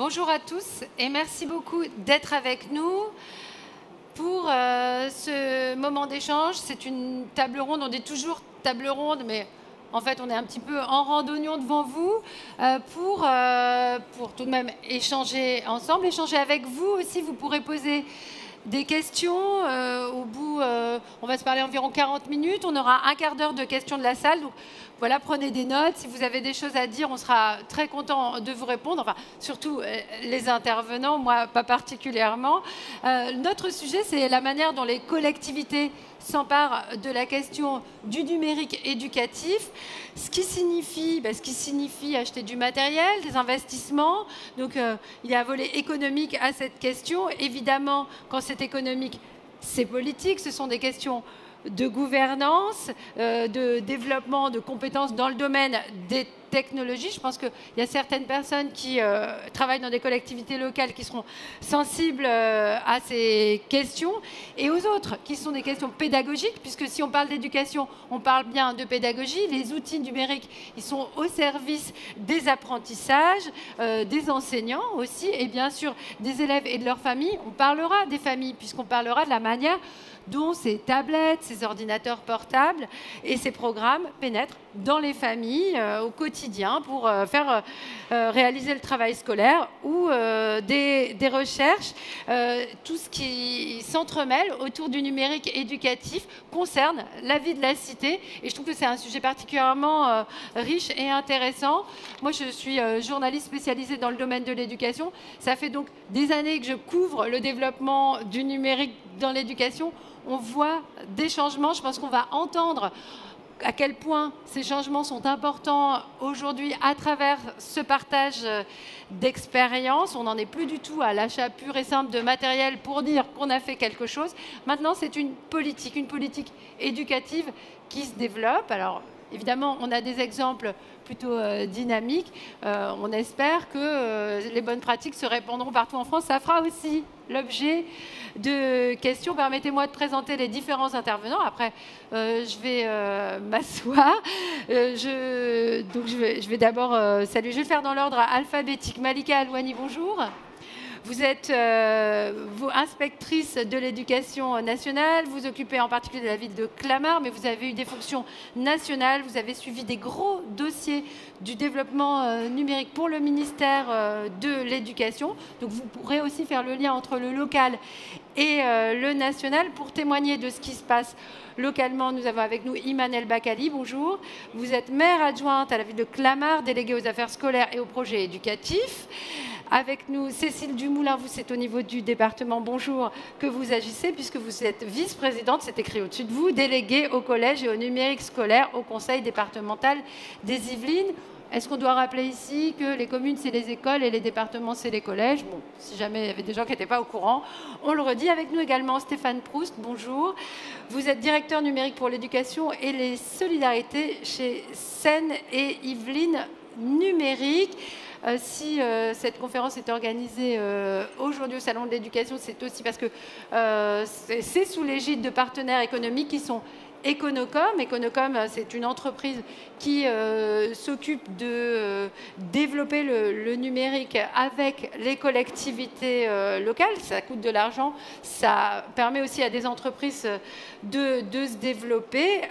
Bonjour à tous et merci beaucoup d'être avec nous pour ce moment d'échange. C'est une table ronde, on dit toujours table ronde, mais en fait on est un petit peu en randonnion devant vous pour tout de même échanger ensemble, échanger avec vous aussi. Vous pourrez poser des questions. Au bout, on va se parler environ 40 minutes. On aura un quart d'heure de questions de la salle. Donc voilà, prenez des notes. Si vous avez des choses à dire, on sera très content de vous répondre. Enfin, surtout les intervenants, moi pas particulièrement. Notre sujet, c'est la manière dont les collectivités s'emparent de la question du numérique éducatif, ce qui signifie acheter du matériel, des investissements. Donc il y a un volet économique à cette question. Évidemment, quand c'est économique, c'est politique. Ce sont des questions de gouvernance, de développement de compétences dans le domaine des technologies. Je pense qu'il y a certaines personnes qui travaillent dans des collectivités locales qui seront sensibles à ces questions, et aux autres qui sont des questions pédagogiques, puisque si on parle d'éducation, on parle bien de pédagogie. Les outils numériques, ils sont au service des apprentissages, des enseignants aussi, et bien sûr des élèves et de leurs familles. On parlera des familles, puisqu'on parlera de la manière dont ces tablettes, ces ordinateurs portables et ces programmes pénètrent dans les familles au quotidien pour faire réaliser le travail scolaire ou des recherches. Tout ce qui s'entremêle autour du numérique éducatif concerne la vie de la cité, et je trouve que c'est un sujet particulièrement riche et intéressant. Moi, je suis journaliste spécialisée dans le domaine de l'éducation. Ça fait donc des années que je couvre le développement du numérique dans l'éducation. On voit des changements. Je pense qu'on va entendre à quel point ces changements sont importants aujourd'hui à travers ce partage d'expérience. On n'en est plus du tout à l'achat pur et simple de matériel pour dire qu'on a fait quelque chose. Maintenant, c'est une politique éducative qui se développe. Alors, évidemment, on a des exemples plutôt dynamiques. On espère que les bonnes pratiques se répandront partout en France. Ça fera aussi l'objet de questions. Permettez-moi de présenter les différents intervenants. Après, je vais m'asseoir. Je vais d'abord saluer. Je vais le faire dans l'ordre alphabétique. Malika Alouani, bonjour. Vous êtes inspectrice de l'éducation nationale, vous occupez en particulier de la ville de Clamart, mais vous avez eu des fonctions nationales, vous avez suivi des gros dossiers du développement numérique pour le ministère de l'Éducation. Donc vous pourrez aussi faire le lien entre le local et le national pour témoigner de ce qui se passe localement. Nous avons avec nous Iman El Bakali, bonjour. Vous êtes maire adjointe à la ville de Clamart, déléguée aux affaires scolaires et aux projets éducatifs. Avec nous, Cécile Dumoulin, vous, c'est au niveau du département, bonjour, que vous agissez, puisque vous êtes vice-présidente, c'est écrit au-dessus de vous, déléguée au collège et au numérique scolaire au conseil départemental des Yvelines. Est-ce qu'on doit rappeler ici que les communes, c'est les écoles et les départements, c'est les collèges? Bon, si jamais il y avait des gens qui n'étaient pas au courant, on le redit. Avec nous également Stéphane Proust, bonjour. Vous êtes directeur numérique pour l'éducation et les solidarités chez Seine et Yvelines Numérique. Si cette conférence est organisée aujourd'hui au Salon de l'Éducation, c'est aussi parce que c'est sous l'égide de partenaires économiques qui sont Econocom. Econocom, c'est une entreprise qui s'occupe de développer le numérique avec les collectivités locales. Ça coûte de l'argent. Ça permet aussi à des entreprises de se développer.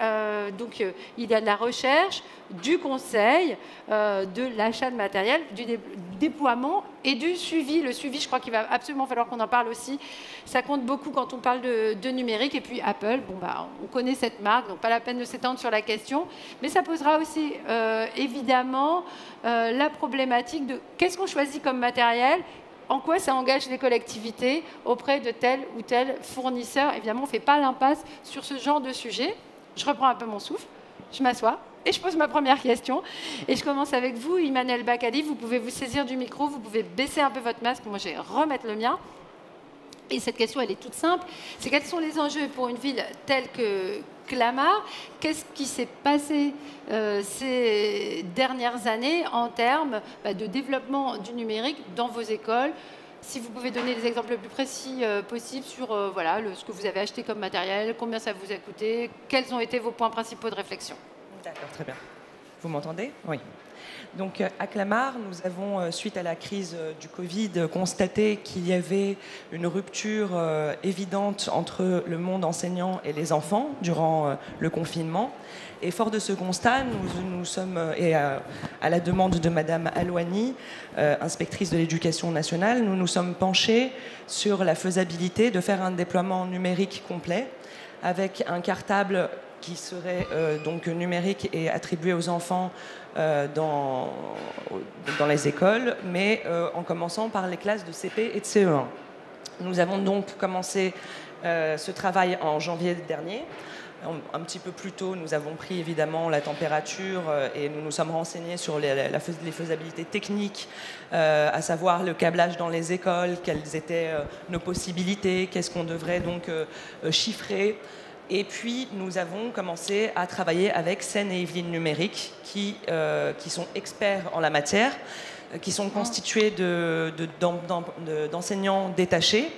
Donc, il y a de la recherche, du conseil, de l'achat de matériel, du déploiement et du suivi. Le suivi, je crois qu'il va absolument falloir qu'on en parle aussi. Ça compte beaucoup quand on parle de numérique. Et puis Apple, bon, bah, on connaît cette marque, donc pas la peine de s'étendre sur la question. Mais ça posera aussi évidemment la problématique de qu'est-ce qu'on choisit comme matériel, en quoi ça engage les collectivités auprès de tel ou tel fournisseur. Évidemment, on ne fait pas l'impasse sur ce genre de sujet. Je reprends un peu mon souffle, je m'assois. Et je pose ma première question. Et je commence avec vous, Iman El Bakali. Vous pouvez vous saisir du micro, vous pouvez baisser un peu votre masque. Moi, je vais remettre le mien. Et cette question, elle est toute simple. C'est quels sont les enjeux pour une ville telle que Clamart? Qu'est-ce qui s'est passé ces dernières années en termes de développement du numérique dans vos écoles? Si vous pouvez donner les exemples les plus précis possibles sur ce que vous avez acheté comme matériel, combien ça vous a coûté, quels ont été vos points principaux de réflexion? D'accord, très bien. Vous m'entendez? Oui. Donc à Clamart, nous avons, suite à la crise du Covid, constaté qu'il y avait une rupture évidente entre le monde enseignant et les enfants durant le confinement. Et fort de ce constat, nous sommes, et à la demande de Madame Alouani, inspectrice de l'éducation nationale, nous nous sommes penchés sur la faisabilité de faire un déploiement numérique complet avec un cartable qui serait donc numérique et attribué aux enfants dans les écoles, mais en commençant par les classes de CP et de CE1. Nous avons donc commencé ce travail en janvier dernier. Un petit peu plus tôt, nous avons pris évidemment la température et nous nous sommes renseignés sur les faisabilités techniques, à savoir le câblage dans les écoles, quelles étaient nos possibilités, qu'est-ce qu'on devrait donc chiffrer. Et puis, nous avons commencé à travailler avec Seine et Yvelines Numérique, qui sont experts en la matière, qui sont constitués d'enseignants détachés,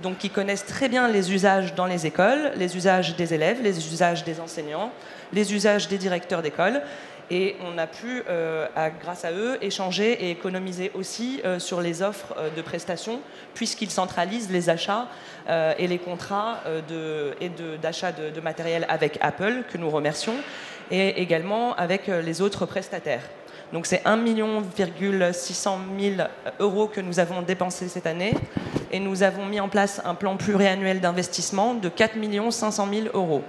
donc qui connaissent très bien les usages dans les écoles, les usages des élèves, les usages des enseignants, les usages des directeurs d'école. Et on a pu, grâce à eux, échanger et économiser aussi sur les offres de prestations, puisqu'ils centralisent les achats et les contrats d'achat de matériel avec Apple, que nous remercions, et également avec les autres prestataires. Donc c'est 1,6 million € que nous avons dépensé cette année, et nous avons mis en place un plan pluriannuel d'investissement de 4 500 000 €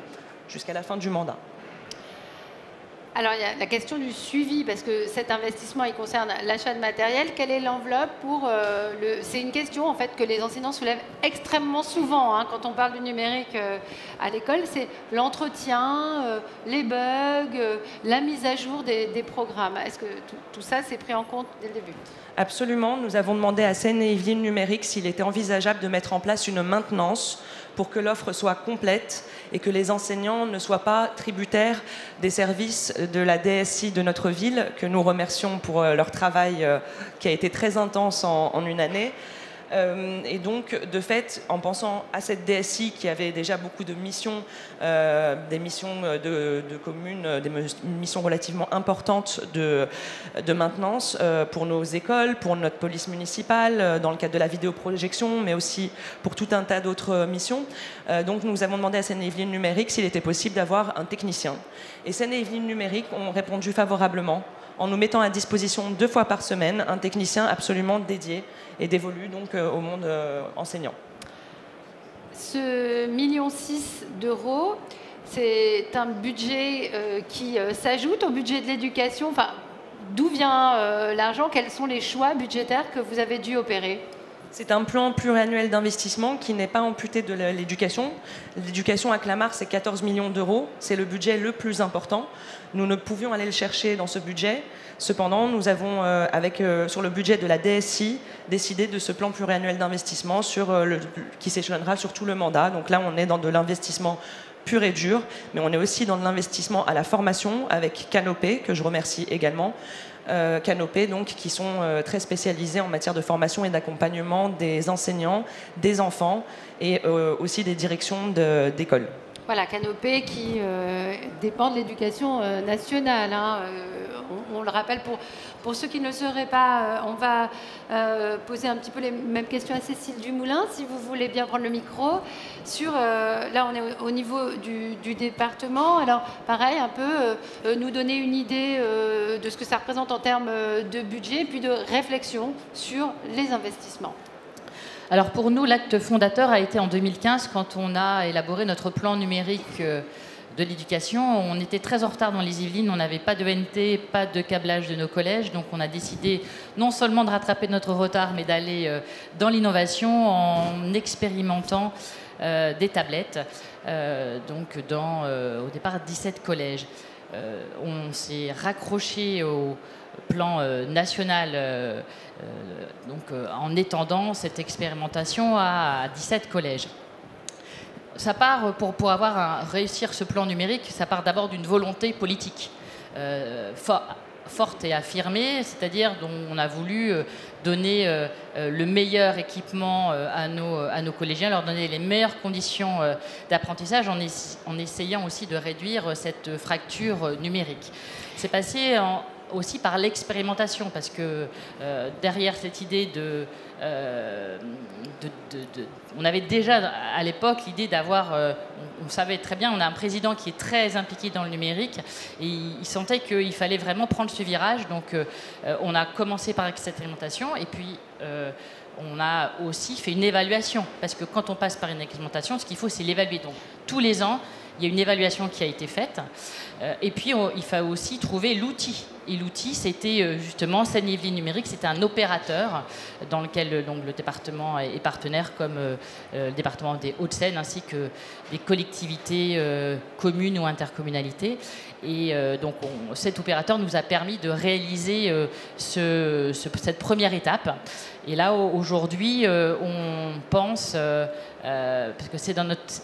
jusqu'à la fin du mandat. Alors, il y a la question du suivi, parce que cet investissement, il concerne l'achat de matériel. Quelle est l'enveloppe pour C'est une question, en fait, que les enseignants soulèvent extrêmement souvent quand on parle du numérique à l'école. C'est l'entretien, les bugs, la mise à jour des programmes. Est-ce que tout ça, c'est pris en compte dès le début? Absolument. Nous avons demandé à Seine et Yvelines Numérique s'il était envisageable de mettre en place une maintenance pour que l'offre soit complète et que les enseignants ne soient pas tributaires des services de la DSI de notre ville, que nous remercions pour leur travail qui a été très intense en une année. Et donc, de fait, en pensant à cette DSI qui avait déjà beaucoup de missions, des missions de communes, des missions relativement importantes de maintenance pour nos écoles, pour notre police municipale, dans le cadre de la vidéoprojection, mais aussi pour tout un tas d'autres missions. Donc, nous avons demandé à Seine et Yvelines Numérique s'il était possible d'avoir un technicien. Et Seine et Yvelines Numérique ont répondu favorablement, en nous mettant à disposition 2 fois par semaine un technicien absolument dédié et dévolu donc au monde enseignant. Ce 1,6 million d'euros, c'est un budget qui s'ajoute au budget de l'éducation. Enfin, d'où vient l'argent? Quels sont les choix budgétaires que vous avez dû opérer? C'est un plan pluriannuel d'investissement qui n'est pas amputé de l'éducation. L'éducation à Clamart, c'est 14 millions d'euros. C'est le budget le plus important. Nous ne pouvions aller le chercher dans ce budget. Cependant, nous avons, sur le budget de la DSI, décidé de ce plan pluriannuel d'investissement qui s'échelonnera sur tout le mandat. Donc là, on est dans de l'investissement pur et dur, mais on est aussi dans de l'investissement à la formation avec Canopé, que je remercie également. Canopé, donc, qui sont très spécialisés en matière de formation et d'accompagnement des enseignants, des enfants et aussi des directions d'école. Voilà, Canopé qui dépend de l'éducation nationale. On le rappelle pour ceux qui ne le sauraient pas. On va poser un petit peu les mêmes questions à Cécile Dumoulin, si vous voulez bien prendre le micro. Là, on est au niveau du département. Alors, pareil, un peu nous donner une idée de ce que ça représente en termes de budget, puis de réflexion sur les investissements. Alors pour nous, l'acte fondateur a été en 2015 quand on a élaboré notre plan numérique de l'éducation. On était très en retard dans les Yvelines, on n'avait pas de NT, pas de câblage de nos collèges, donc on a décidé non seulement de rattraper notre retard, mais d'aller dans l'innovation en expérimentant des tablettes, donc dans au départ 17 collèges. On s'est raccroché au plan national en étendant cette expérimentation à 17 collèges. Ça part, pour réussir ce plan numérique, ça part d'abord d'une volonté politique forte et affirmée, c'est-à-dire dont on a voulu donner le meilleur équipement à nos collégiens, leur donner les meilleures conditions d'apprentissage en essayant aussi de réduire cette fracture numérique. C'est passé aussi par l'expérimentation, parce que derrière cette idée on avait déjà à l'époque l'idée d'avoir, on savait très bien, on a un président qui est très impliqué dans le numérique et il sentait qu'il fallait vraiment prendre ce virage. Donc on a commencé par cette expérimentation et puis on a aussi fait une évaluation, parce que quand on passe par une expérimentation, ce qu'il faut, c'est l'évaluer. Donc tous les ans, il y a une évaluation qui a été faite. Et puis, il faut aussi trouver l'outil. Et l'outil, c'était justement Seine-et-Yvelines Numérique. C'était un opérateur dans lequel donc, le département est partenaire, comme le département des Hauts-de-Seine, ainsi que des collectivités communes ou intercommunalités. Et donc, cet opérateur nous a permis de réaliser cette première étape. Et là, aujourd'hui, on pense, parce que c'était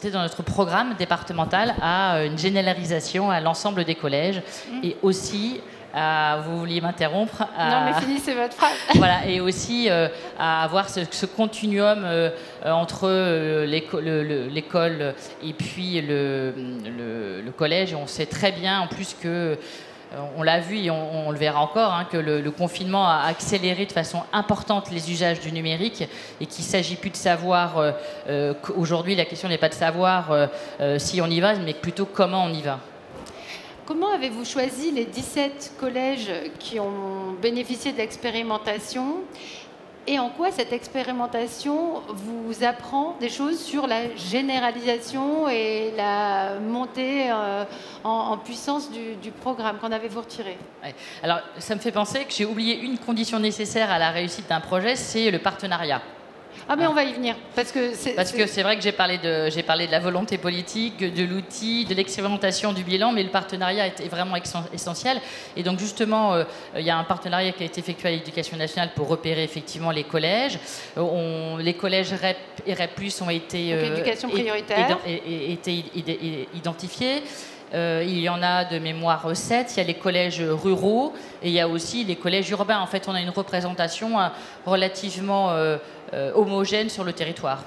dans notre programme départemental, à une généralisation à l'ensemble des collèges et aussi vous vouliez m'interrompre. Non, mais finissez votre phrase. Voilà, et aussi à avoir ce continuum entre l'école et puis le collège. Et on sait très bien, en plus, que on l'a vu et on le verra encore, hein, que le confinement a accéléré de façon importante les usages du numérique et qu'il ne s'agit plus de savoir, aujourd'hui la question n'est pas de savoir si on y va, mais plutôt comment on y va. Comment avez-vous choisi les 17 collèges qui ont bénéficié de l'expérimentation et en quoi cette expérimentation vous apprend des choses sur la généralisation et la montée en puissance du programme? Qu'en avez-vous retiré? Ouais. Alors, ça me fait penser que j'ai oublié une condition nécessaire à la réussite d'un projet, c'est le partenariat. Ah mais on va y venir, parce que c'est vrai que j'ai parlé de la volonté politique, de l'outil, de l'expérimentation, du bilan, mais le partenariat est vraiment essentiel. Et donc justement, il y a un partenariat qui a été effectué à l'Éducation nationale pour repérer effectivement les collèges. Les collèges REP et REP+ ont été éducation prioritaire identifiés. Il y en a de mémoire 7, il y a les collèges ruraux et il y a aussi les collèges urbains. En fait, on a une représentation relativement homogène sur le territoire.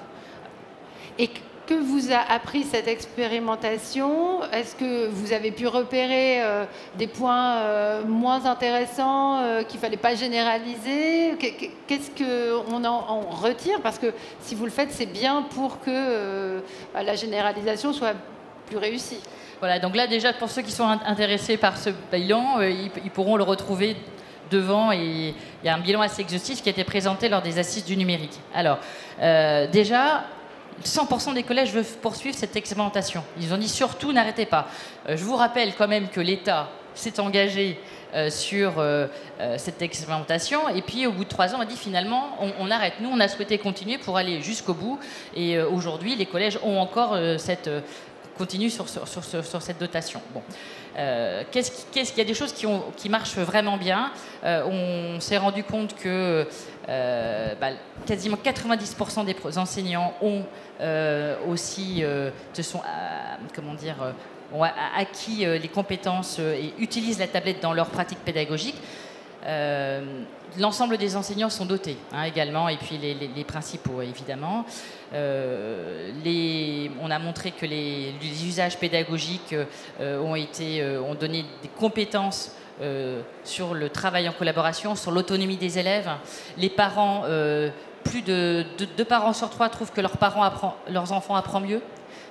Et que vous a appris cette expérimentation? Est-ce que vous avez pu repérer des points moins intéressants qu'il ne fallait pas généraliser? Qu'est-ce qu'on en retire? Parce que si vous le faites, c'est bien pour que la généralisation soit plus réussie. Voilà, donc là déjà, pour ceux qui sont intéressés par ce bilan, ils pourront le retrouver devant, et il y a un bilan assez exhaustif qui a été présenté lors des assises du numérique. Alors, déjà, 100% des collèges veulent poursuivre cette expérimentation. Ils ont dit surtout n'arrêtez pas. Je vous rappelle quand même que l'État s'est engagé sur cette expérimentation, et puis au bout de 3 ans, on a dit finalement on arrête. Nous, on a souhaité continuer pour aller jusqu'au bout, et aujourd'hui, les collèges ont encore continue sur cette dotation. Bon. Il y a des choses qui marchent vraiment bien. On s'est rendu compte que quasiment 90% des enseignants ont aussi ont acquis les compétences et utilisent la tablette dans leur pratique pédagogique. L'ensemble des enseignants sont dotés également, et puis les principaux évidemment. On a montré que les usages pédagogiques ont donné des compétences sur le travail en collaboration, sur l'autonomie des élèves. Les parents, plus de 2 parents sur 3 trouvent que leurs enfants apprennent mieux.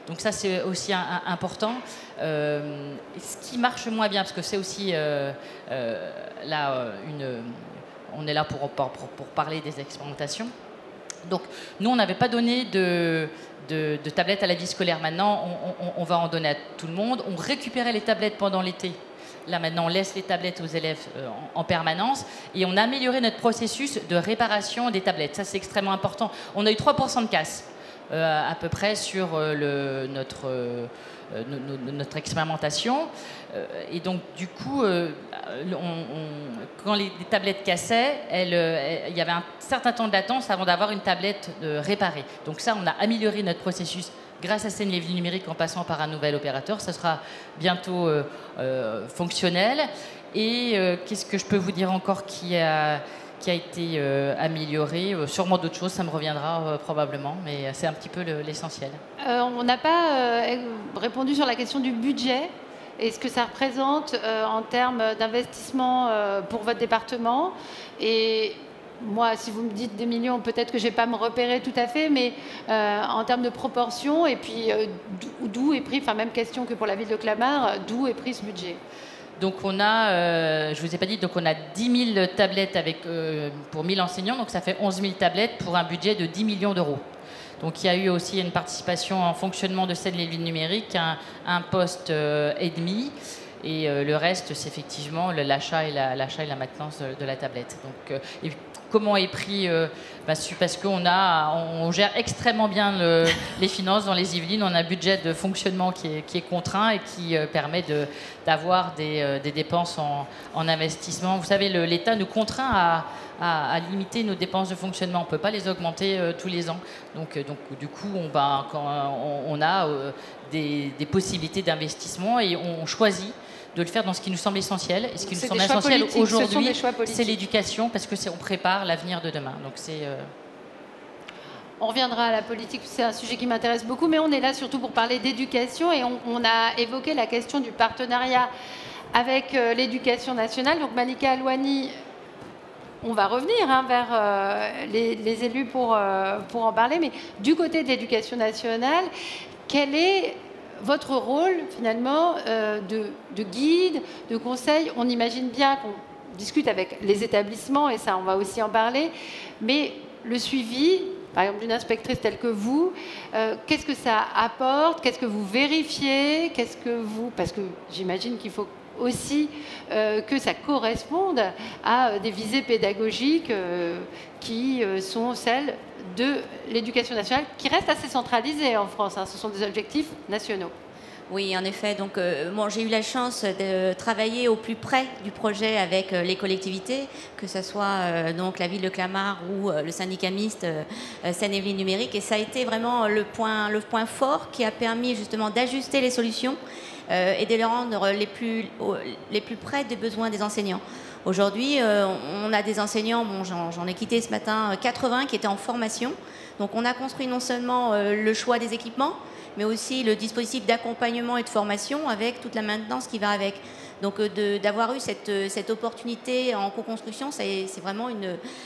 Donc ça, c'est aussi important. Ce qui marche moins bien, parce que c'est aussi on est là pour parler des expérimentations. Donc, nous, on n'avait pas donné de tablettes à la vie scolaire. Maintenant, on va en donner à tout le monde. On récupérait les tablettes pendant l'été. Là, maintenant, on laisse les tablettes aux élèves en permanence. Et on a amélioré notre processus de réparation des tablettes. Ça, c'est extrêmement important. On a eu 3% de casse, à peu près, sur notre expérimentation. Et donc, du coup, quand les tablettes cassaient, il y avait un certain temps de latence avant d'avoir une tablette réparée. Donc ça, on a amélioré notre processus grâce à Seine-et-Yvelines Numérique en passant par un nouvel opérateur. Ça sera bientôt fonctionnel. Et qu'est-ce que je peux vous dire encore qui a été amélioré? Sûrement d'autres choses, ça me reviendra probablement, mais c'est un petit peu l'essentiel. On n'a pas répondu sur la question du budget et ce que ça représente en termes d'investissement pour votre département. Et moi, si vous me dites des millions, peut-être que je ne vais pas me repérer tout à fait, mais en termes de proportion, et puis d'où est pris, enfin même question que pour la ville de Clamart, d'où est pris ce budget? Donc on a, je ne vous ai pas dit, donc on a 10 000 tablettes pour 1000 enseignants, donc ça fait 11 000 tablettes pour un budget de 10 millions d'euros. Donc il y a eu aussi une participation en fonctionnement de Seine-les-Villes numériques, un poste et demi, et le reste c'est effectivement l'achat et la maintenance de la tablette. Donc, et comment est pris parce qu'on gère extrêmement bien les finances dans les Yvelines. On a un budget de fonctionnement qui est contraint et qui permet d'avoir des dépenses en investissement. Vous savez, l'État nous contraint à limiter nos dépenses de fonctionnement. On ne peut pas les augmenter tous les ans. Donc du coup, on a des possibilités d'investissement et on choisit de le faire dans ce qui nous semble essentiel. Et ce qui nous semble essentiel aujourd'hui, c'est l'éducation, parce que on prépare l'avenir de demain. Donc on reviendra à la politique, c'est un sujet qui m'intéresse beaucoup, mais on est là surtout pour parler d'éducation et on a évoqué la question du partenariat avec l'éducation nationale. Donc Malika Alouani, on va revenir vers les élus pour en parler, mais du côté de l'éducation nationale, quel est votre rôle finalement de guide, de conseil? On imagine bien qu'on discute avec les établissements et ça on va aussi en parler, mais le suivi, par exemple d'une inspectrice telle que vous, qu'est-ce que ça apporte? Qu'est-ce que vous vérifiez? Parce que j'imagine qu'il faut aussi que ça corresponde à des visées pédagogiques qui sont celles de l'éducation nationale, qui reste assez centralisée en France. Ce sont des objectifs nationaux. Oui, en effet. Donc, j'ai eu la chance de travailler au plus près du projet avec les collectivités, que ce soit donc la ville de Clamart ou le syndicat mixte Seine-et-Villes numérique. Et ça a été vraiment le point fort qui a permis justement d'ajuster les solutions et de les rendre les plus près des besoins des enseignants. Aujourd'hui, on a des enseignants, j'en ai quitté ce matin 80 qui étaient en formation. Donc on a construit non seulement le choix des équipements, mais aussi le dispositif d'accompagnement et de formation avec toute la maintenance qui va avec. Donc d'avoir eu cette opportunité en co-construction, c'est vraiment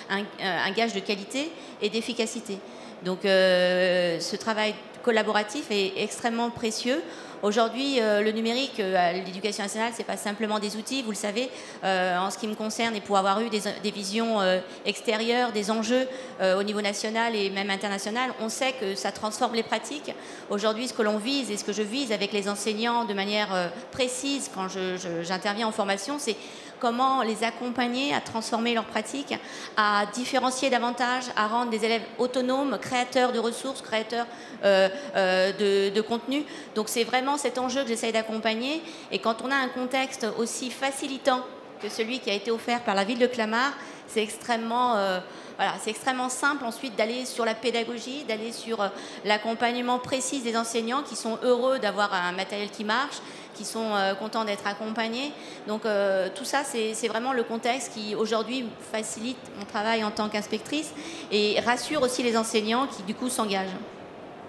un gage de qualité et d'efficacité. Donc ce travail collaboratif est extrêmement précieux. Aujourd'hui, le numérique à l'éducation nationale, ce n'est pas simplement des outils, vous le savez, en ce qui me concerne, et pour avoir eu des visions extérieures, des enjeux au niveau national et même international, on sait que ça transforme les pratiques. Aujourd'hui, ce que l'on vise et ce que je vise avec les enseignants de manière précise quand j'interviens en formation, c'est comment les accompagner à transformer leurs pratiques, à différencier davantage, à rendre des élèves autonomes, créateurs de ressources, créateurs de contenu. Donc c'est vraiment cet enjeu que j'essaye d'accompagner. Et quand on a un contexte aussi facilitant que celui qui a été offert par la ville de Clamart, c'est extrêmement simple ensuite d'aller sur la pédagogie, d'aller sur l'accompagnement précis des enseignants qui sont heureux d'avoir un matériel qui marche, qui sont contents d'être accompagnés. Donc tout ça, c'est vraiment le contexte qui aujourd'hui facilite mon travail en tant qu'inspectrice et rassure aussi les enseignants qui du coup s'engagent.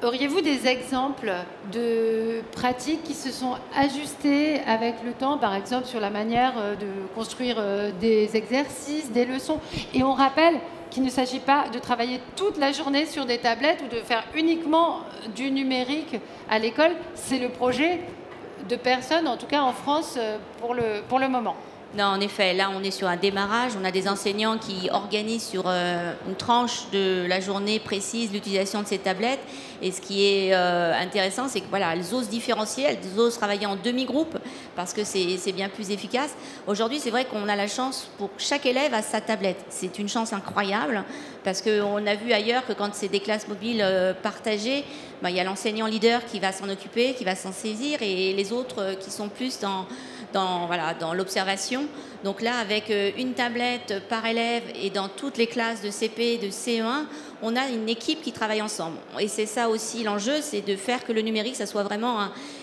Auriez-vous des exemples de pratiques qui se sont ajustées avec le temps, par exemple sur la manière de construire des exercices, des leçons? Et on rappelle qu'il ne s'agit pas de travailler toute la journée sur des tablettes ou de faire uniquement du numérique à l'école. C'est le projet de personnes, en tout cas en France, pour le moment. Non, en effet, là on est sur un démarrage. On a des enseignants qui organisent sur une tranche de la journée précise l'utilisation de ces tablettes. Et ce qui est intéressant, c'est que voilà, elles osent différencier, elles osent travailler en demi-groupe parce que c'est bien plus efficace. Aujourd'hui, c'est vrai qu'on a la chance pour chaque élève à sa tablette. C'est une chance incroyable parce qu'on a vu ailleurs que quand c'est des classes mobiles partagées, il y a l'enseignant leader qui va s'en occuper, qui va s'en saisir et les autres qui sont plus dans l'observation. Donc là, avec une tablette par élève et dans toutes les classes de CP et de CE1, on a une équipe qui travaille ensemble. Et c'est ça aussi l'enjeu, c'est de faire que le numérique, ça soit vraiment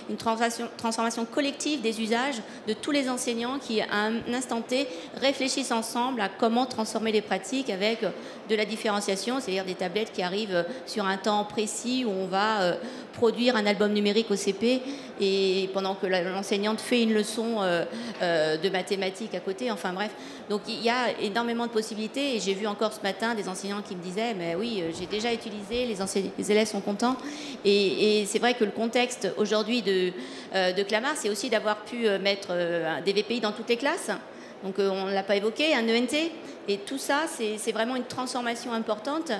une transformation collective des usages de tous les enseignants qui, à un instant T, réfléchissent ensemble à comment transformer les pratiques avec de la différenciation, c'est-à-dire des tablettes qui arrivent sur un temps précis où on va produire un album numérique au CP et pendant que l'enseignante fait une leçon de mathématiques à côté, enfin bref. Donc il y a énormément de possibilités et j'ai vu encore ce matin des enseignants qui me disaient mais oui, j'ai déjà utilisé, les élèves sont contents et c'est vrai que le contexte aujourd'hui de Clamart, c'est aussi d'avoir pu mettre des VPI dans toutes les classes. Donc on ne l'a pas évoqué, un ENT. Et tout ça, c'est vraiment une transformation importante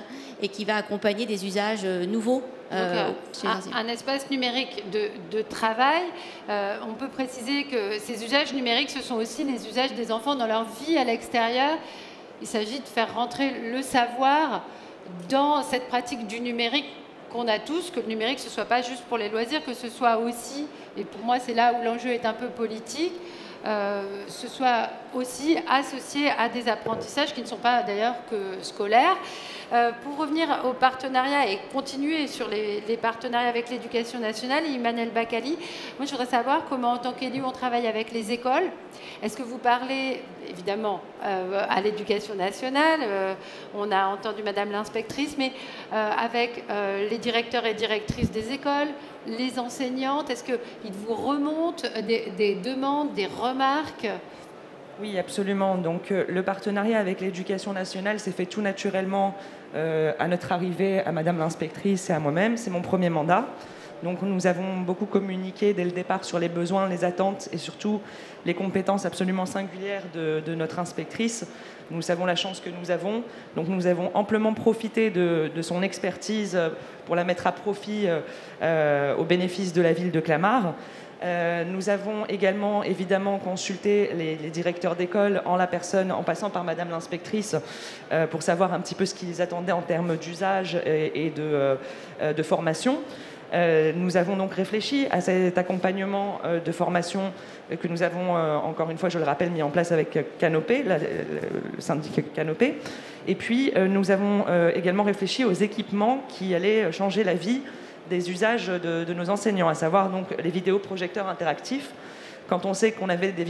et qui va accompagner des usages nouveaux. Un espace numérique de travail. On peut préciser que ces usages numériques, ce sont aussi les usages des enfants dans leur vie à l'extérieur. Il s'agit de faire rentrer le savoir dans cette pratique du numérique qu'on a tous, que le numérique, ce ne soit pas juste pour les loisirs, que ce soit aussi, et pour moi c'est là où l'enjeu est un peu politique, ce soit aussi associé à des apprentissages qui ne sont pas d'ailleurs que scolaires. Pour revenir au partenariat et continuer sur les partenariats avec l'éducation nationale, Emmanuel Bacali, moi je voudrais savoir comment en tant qu'élu on travaille avec les écoles. Est-ce que vous parlez évidemment à l'éducation nationale, on a entendu Madame l'inspectrice, mais avec les directeurs et directrices des écoles, les enseignantes, est-ce qu'ils vous remontent des demandes, des remarques ? Oui, absolument. Donc le partenariat avec l'éducation nationale s'est fait tout naturellement à notre arrivée, à Madame l'inspectrice et à moi-même. C'est mon premier mandat. Donc nous avons beaucoup communiqué dès le départ sur les besoins, les attentes et surtout les compétences absolument singulières de notre inspectrice. Nous savons la chance que nous avons. Donc nous avons amplement profité de son expertise pour la mettre à profit au bénéfice de la ville de Clamart. Nous avons également évidemment consulté les directeurs d'école en la personne, en passant par Madame l'inspectrice, pour savoir un petit peu ce qu'ils attendaient en termes d'usage et de formation. Nous avons donc réfléchi à cet accompagnement de formation que nous avons, encore une fois, je le rappelle, mis en place avec Canopé, le syndicat Canopé. Et puis, nous avons également réfléchi aux équipements qui allaient changer la vie des usages de nos enseignants, à savoir donc les vidéoprojecteurs interactifs. Quand on sait qu'on avait des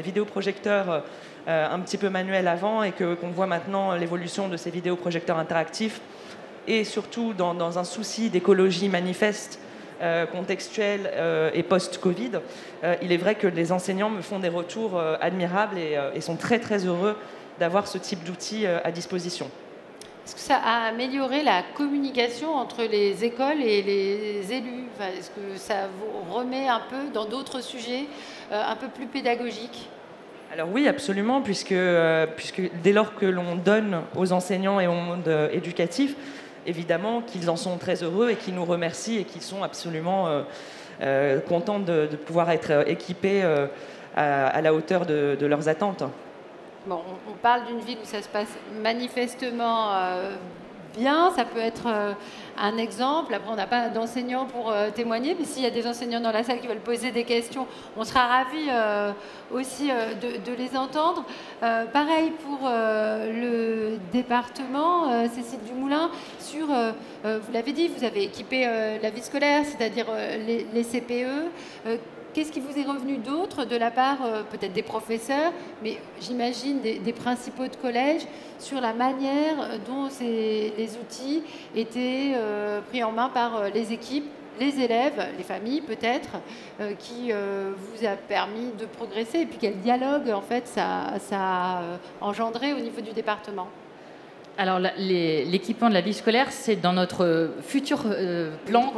vidéoprojecteurs un petit peu manuels avant et qu'on voit maintenant l'évolution de ces vidéoprojecteurs interactifs, et surtout dans un souci d'écologie manifeste, contextuelle et post-Covid, il est vrai que les enseignants me font des retours admirables et sont très très heureux d'avoir ce type d'outils à disposition. Est-ce que ça a amélioré la communication entre les écoles et les élus? Est-ce que ça vous remet un peu dans d'autres sujets un peu plus pédagogiques? Alors oui, absolument, puisque dès lors que l'on donne aux enseignants et au monde éducatif, évidemment qu'ils en sont très heureux et qu'ils nous remercient et qu'ils sont absolument contents de pouvoir être équipés à la hauteur de leurs attentes. Bon, on parle d'une ville où ça se passe manifestement bien, ça peut être un exemple. Après, on n'a pas d'enseignants pour témoigner, mais s'il y a des enseignants dans la salle qui veulent poser des questions, on sera ravis aussi de les entendre. Pareil pour le département, Cécile Dumoulin, sur, vous l'avez dit, vous avez équipé la vie scolaire, c'est-à-dire les CPE. Qu'est-ce qui vous est revenu d'autre de la part peut-être des professeurs, mais j'imagine des principaux de collège, sur la manière dont les outils étaient pris en main par les équipes, les élèves, les familles peut-être, qui vous a permis de progresser, et puis quel dialogue en fait ça a engendré au niveau du département? Alors l'équipement de la vie scolaire, c'est dans notre futur plan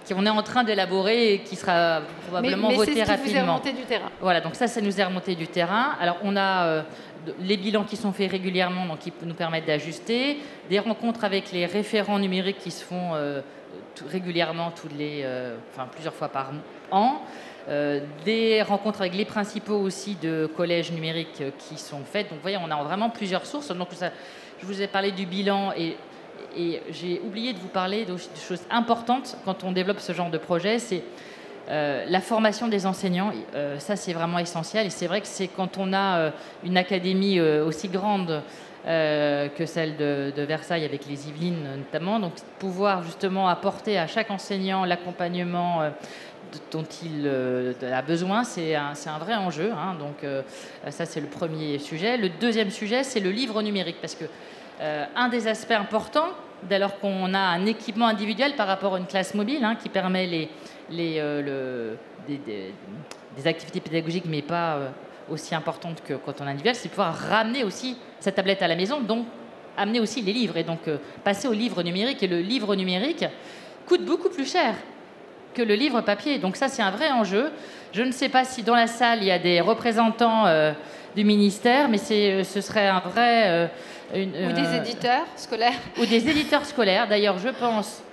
qu'on est en train d'élaborer et qui sera probablement voté rapidement. Mais c'est ce qui vous est remonté du terrain. Voilà, donc ça nous est remonté du terrain. Alors on a les bilans qui sont faits régulièrement, donc qui nous permettent d'ajuster, des rencontres avec les référents numériques qui se font régulièrement plusieurs fois par an. Des rencontres avec les principaux aussi de collèges numériques qui sont faites. Donc vous voyez, on a vraiment plusieurs sources. Donc je vous ai parlé du bilan et j'ai oublié de vous parler de choses importantes quand on développe ce genre de projet. C'est La formation des enseignants, ça c'est vraiment essentiel. Et c'est vrai que c'est quand on a une académie aussi grande que celle de Versailles avec les Yvelines notamment, donc pouvoir justement apporter à chaque enseignant l'accompagnement dont il a besoin, c'est un vrai enjeu. Hein. Donc ça c'est le premier sujet. Le deuxième sujet, c'est le livre numérique, parce que un des aspects importants, dès lors qu'on a un équipement individuel par rapport à une classe mobile, hein, qui permet des activités pédagogiques, mais pas aussi importantes que quand on est individuel, c'est pouvoir ramener aussi sa tablette à la maison, donc amener aussi les livres, et donc passer au livre numérique. Et le livre numérique coûte beaucoup plus cher que le livre papier. Donc ça, c'est un vrai enjeu. Je ne sais pas si dans la salle, il y a des représentants du ministère, mais ce serait un vrai... ou des éditeurs scolaires. Ou des éditeurs scolaires. D'ailleurs, je pense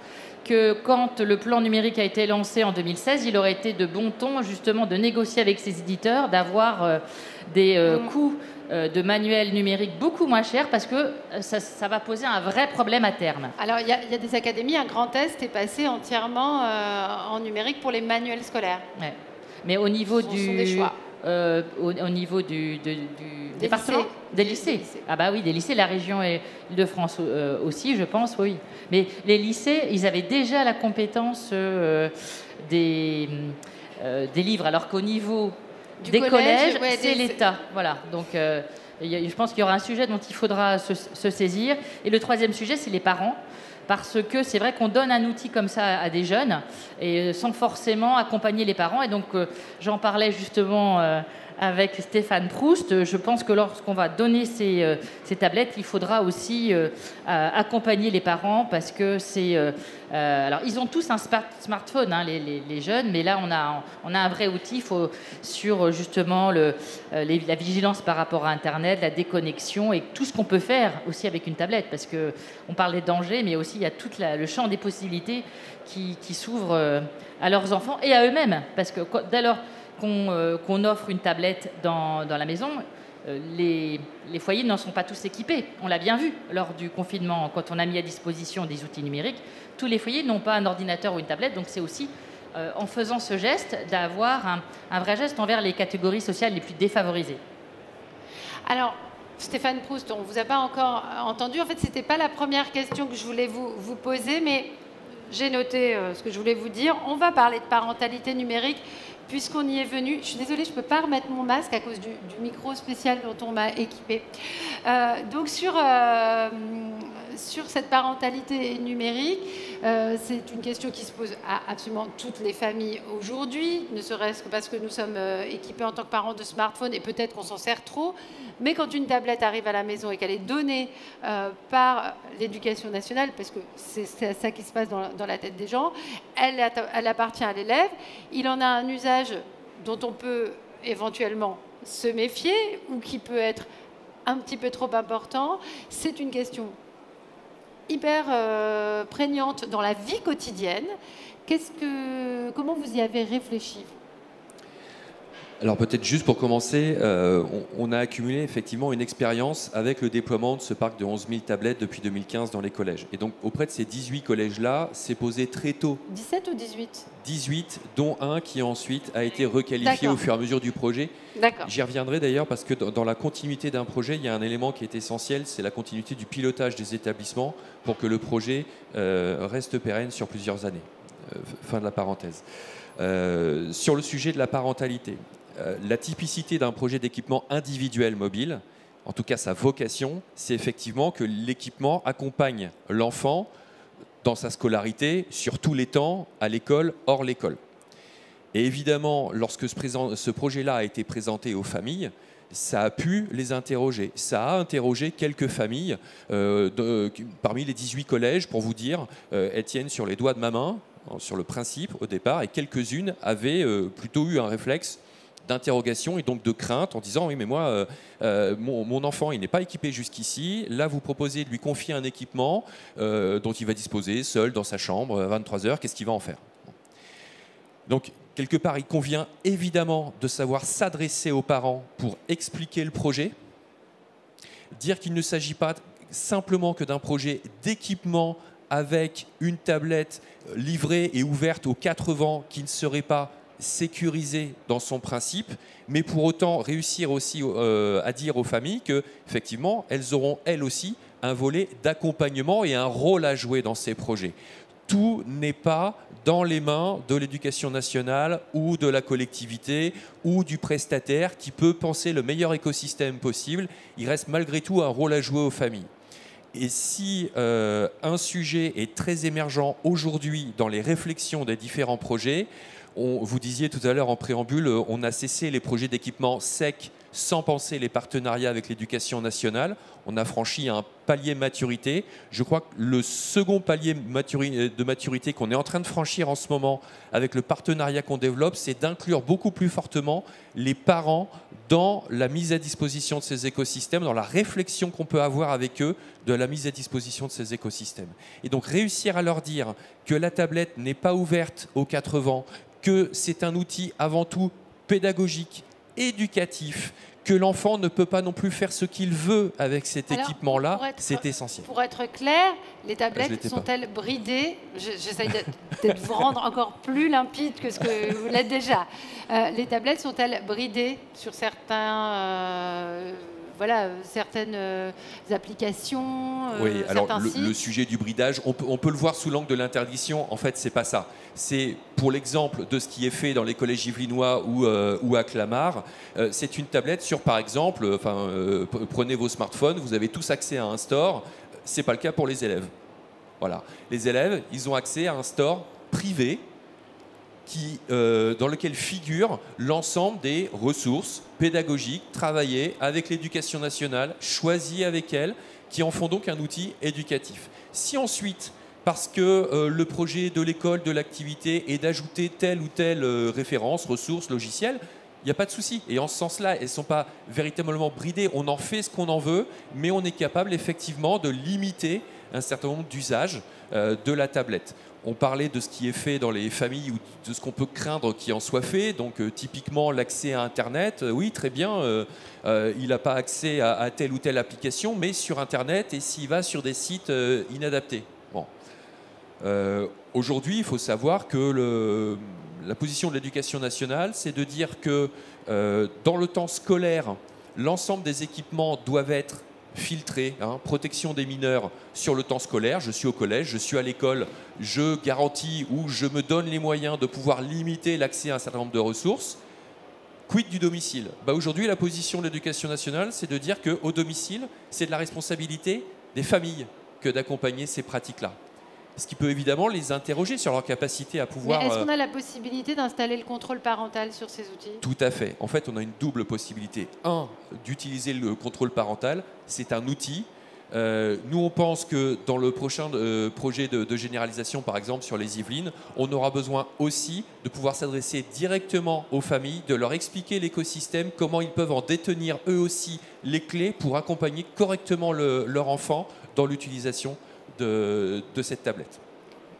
que quand le plan numérique a été lancé en 2016, il aurait été de bon ton justement de négocier avec ces éditeurs, d'avoir des coûts de manuels numériques beaucoup moins chers, parce que ça va poser un vrai problème à terme. Alors, il y a des académies, un grand test est passé entièrement en numérique pour les manuels scolaires. Ouais. Mais au niveau Ce sont des choix. Au niveau du département, lycées. des lycées. Ah bah oui, des lycées, la région Île-de-France aussi, je pense, oui. Mais les lycées, ils avaient déjà la compétence des livres, alors qu'au niveau des collèges, ouais, c'est l'État. Voilà, donc je pense qu'il y aura un sujet dont il faudra se saisir. Et le troisième sujet, c'est les parents. Parce que c'est vrai qu'on donne un outil comme ça à des jeunes et sans forcément accompagner les parents. Et donc, j'en parlais justement avec Stéphane Proust. Je pense que lorsqu'on va donner ces tablettes, il faudra aussi accompagner les parents, parce que c'est... alors, ils ont tous un smartphone, hein, les jeunes, mais là, on a un vrai outil sur justement la vigilance par rapport à Internet, la déconnexion et tout ce qu'on peut faire aussi avec une tablette, parce qu'on parle des dangers, mais aussi il y a tout le champ des possibilités qui s'ouvrent à leurs enfants et à eux-mêmes, parce que dès lors qu'on offre une tablette dans la maison, les foyers n'en sont pas tous équipés. On l'a bien vu lors du confinement, quand on a mis à disposition des outils numériques. Tous les foyers n'ont pas un ordinateur ou une tablette, donc c'est aussi en faisant ce geste d'avoir un vrai geste envers les catégories sociales les plus défavorisées. Alors, Stéphane Proust, on ne vous a pas encore entendu. En fait, ce n'était pas la première question que je voulais vous poser, mais j'ai noté ce que je voulais vous dire. On va parler de parentalité numérique, puisqu'on y est venu. Je suis désolée, je ne peux pas remettre mon masque à cause du micro spécial dont on m'a équipé. Donc sur cette parentalité numérique, c'est une question qui se pose à absolument toutes les familles aujourd'hui, ne serait-ce que parce que nous sommes équipés en tant que parents de smartphones et peut-être qu'on s'en sert trop. Mais quand une tablette arrive à la maison et qu'elle est donnée par l'éducation nationale, parce que c'est ça qui se passe dans la tête des gens, elle appartient à l'élève. Il en a un usage dont on peut éventuellement se méfier ou qui peut être un petit peu trop important. C'est une question hyper prégnante dans la vie quotidienne. Comment vous y avez réfléchi ? Alors peut-être juste pour commencer, on a accumulé effectivement une expérience avec le déploiement de ce parc de 11 000 tablettes depuis 2015 dans les collèges. Et donc auprès de ces 18 collèges-là, c'est posé très tôt. 17 ou 18 ? 18, dont un qui ensuite a été requalifié au fur et à mesure du projet. D'accord. J'y reviendrai d'ailleurs parce que dans la continuité d'un projet, il y a un élément qui est essentiel, c'est la continuité du pilotage des établissements pour que le projet reste pérenne sur plusieurs années. Fin de la parenthèse. Sur le sujet de la parentalité, la typicité d'un projet d'équipement individuel mobile, en tout cas sa vocation, c'est effectivement que l'équipement accompagne l'enfant dans sa scolarité sur tous les temps, à l'école, hors l'école. Et évidemment, lorsque ce projet-là a été présenté aux familles, ça a pu les interroger. Ça a interrogé quelques familles parmi les 18 collèges, pour vous dire, elles tiennent sur les doigts de ma main, sur le principe au départ, et quelques-unes avaient plutôt eu un réflexe d'interrogation et donc de crainte en disant oui mais moi mon enfant il n'est pas équipé jusqu'ici, là vous proposez de lui confier un équipement dont il va disposer seul dans sa chambre à 23h, qu'est-ce qu'il va en faire? Donc quelque part il convient évidemment de savoir s'adresser aux parents pour expliquer le projet, dire qu'il ne s'agit pas simplement que d'un projet d'équipement avec une tablette livrée et ouverte aux 4 vents qui ne serait pas sécurisé dans son principe, mais pour autant réussir aussi à dire aux familles que effectivement elles auront elles aussi un volet d'accompagnement et un rôle à jouer dans ces projets. Tout n'est pas dans les mains de l'éducation nationale ou de la collectivité ou du prestataire qui peut penser le meilleur écosystème possible. Il reste malgré tout un rôle à jouer aux familles. Et si un sujet est très émergent aujourd'hui dans les réflexions des différents projets, vous disiez tout à l'heure en préambule, on a cessé les projets d'équipement sec sans penser les partenariats avec l'éducation nationale. On a franchi un palier de maturité. Je crois que le second palier de maturité qu'on est en train de franchir en ce moment avec le partenariat qu'on développe, c'est d'inclure beaucoup plus fortement les parents dans la mise à disposition de ces écosystèmes, dans la réflexion qu'on peut avoir avec eux de la mise à disposition de ces écosystèmes. Et donc réussir à leur dire que la tablette n'est pas ouverte aux 4 vents, que c'est un outil avant tout pédagogique, éducatif, que l'enfant ne peut pas non plus faire ce qu'il veut avec cet équipement-là, c'est essentiel. Pour être clair, les tablettes sont-elles bridées? J'essaie de vous rendre encore plus limpide que ce que vous l'êtes déjà. Les tablettes sont-elles bridées sur certaines applications? Oui, alors le sujet du bridage, on peut le voir sous l'angle de l'interdiction. En fait, c'est pas ça. C'est pour l'exemple de ce qui est fait dans les collèges yvelinois ou à Clamart. C'est une tablette sur, par exemple, prenez vos smartphones, vous avez tous accès à un store. C'est pas le cas pour les élèves. Voilà. Les élèves, ils ont accès à un store privé dans lequel figure l'ensemble des ressources pédagogiques travaillées avec l'éducation nationale, choisies avec elle, qui en font donc un outil éducatif. Si ensuite, parce que le projet de l'école, de l'activité est d'ajouter telle ou telle référence, ressource, logiciel, il n'y a pas de souci. Et en ce sens-là, elles ne sont pas véritablement bridées. On en fait ce qu'on en veut, mais on est capable effectivement de limiter un certain nombre d'usages de la tablette. On parlait de ce qui est fait dans les familles ou de ce qu'on peut craindre qui en soit fait. Donc typiquement l'accès à Internet, oui très bien, il n'a pas accès à telle ou telle application, mais sur Internet et s'il va sur des sites inadaptés. Bon. Aujourd'hui, il faut savoir que la position de l'éducation nationale, c'est de dire que dans le temps scolaire, l'ensemble des équipements doivent être filtré, protection des mineurs sur le temps scolaire. Je suis au collège, je suis à l'école, je garantis ou je me donne les moyens de pouvoir limiter l'accès à un certain nombre de ressources. Quid du domicile? Aujourd'hui, la position de l'éducation nationale, c'est de dire qu'au domicile, c'est de la responsabilité des familles que d'accompagner ces pratiques-là. Ce qui peut évidemment les interroger sur leur capacité à pouvoir... Mais est-ce qu'on a la possibilité d'installer le contrôle parental sur ces outils? Tout à fait. En fait, on a une double possibilité. Un, d'utiliser le contrôle parental. C'est un outil. Nous, on pense que dans le prochain projet de généralisation, par exemple, sur les Yvelines, on aura besoin aussi de pouvoir s'adresser directement aux familles, de leur expliquer l'écosystème, comment ils peuvent en détenir eux aussi les clés pour accompagner correctement leur enfant dans l'utilisation de cette tablette.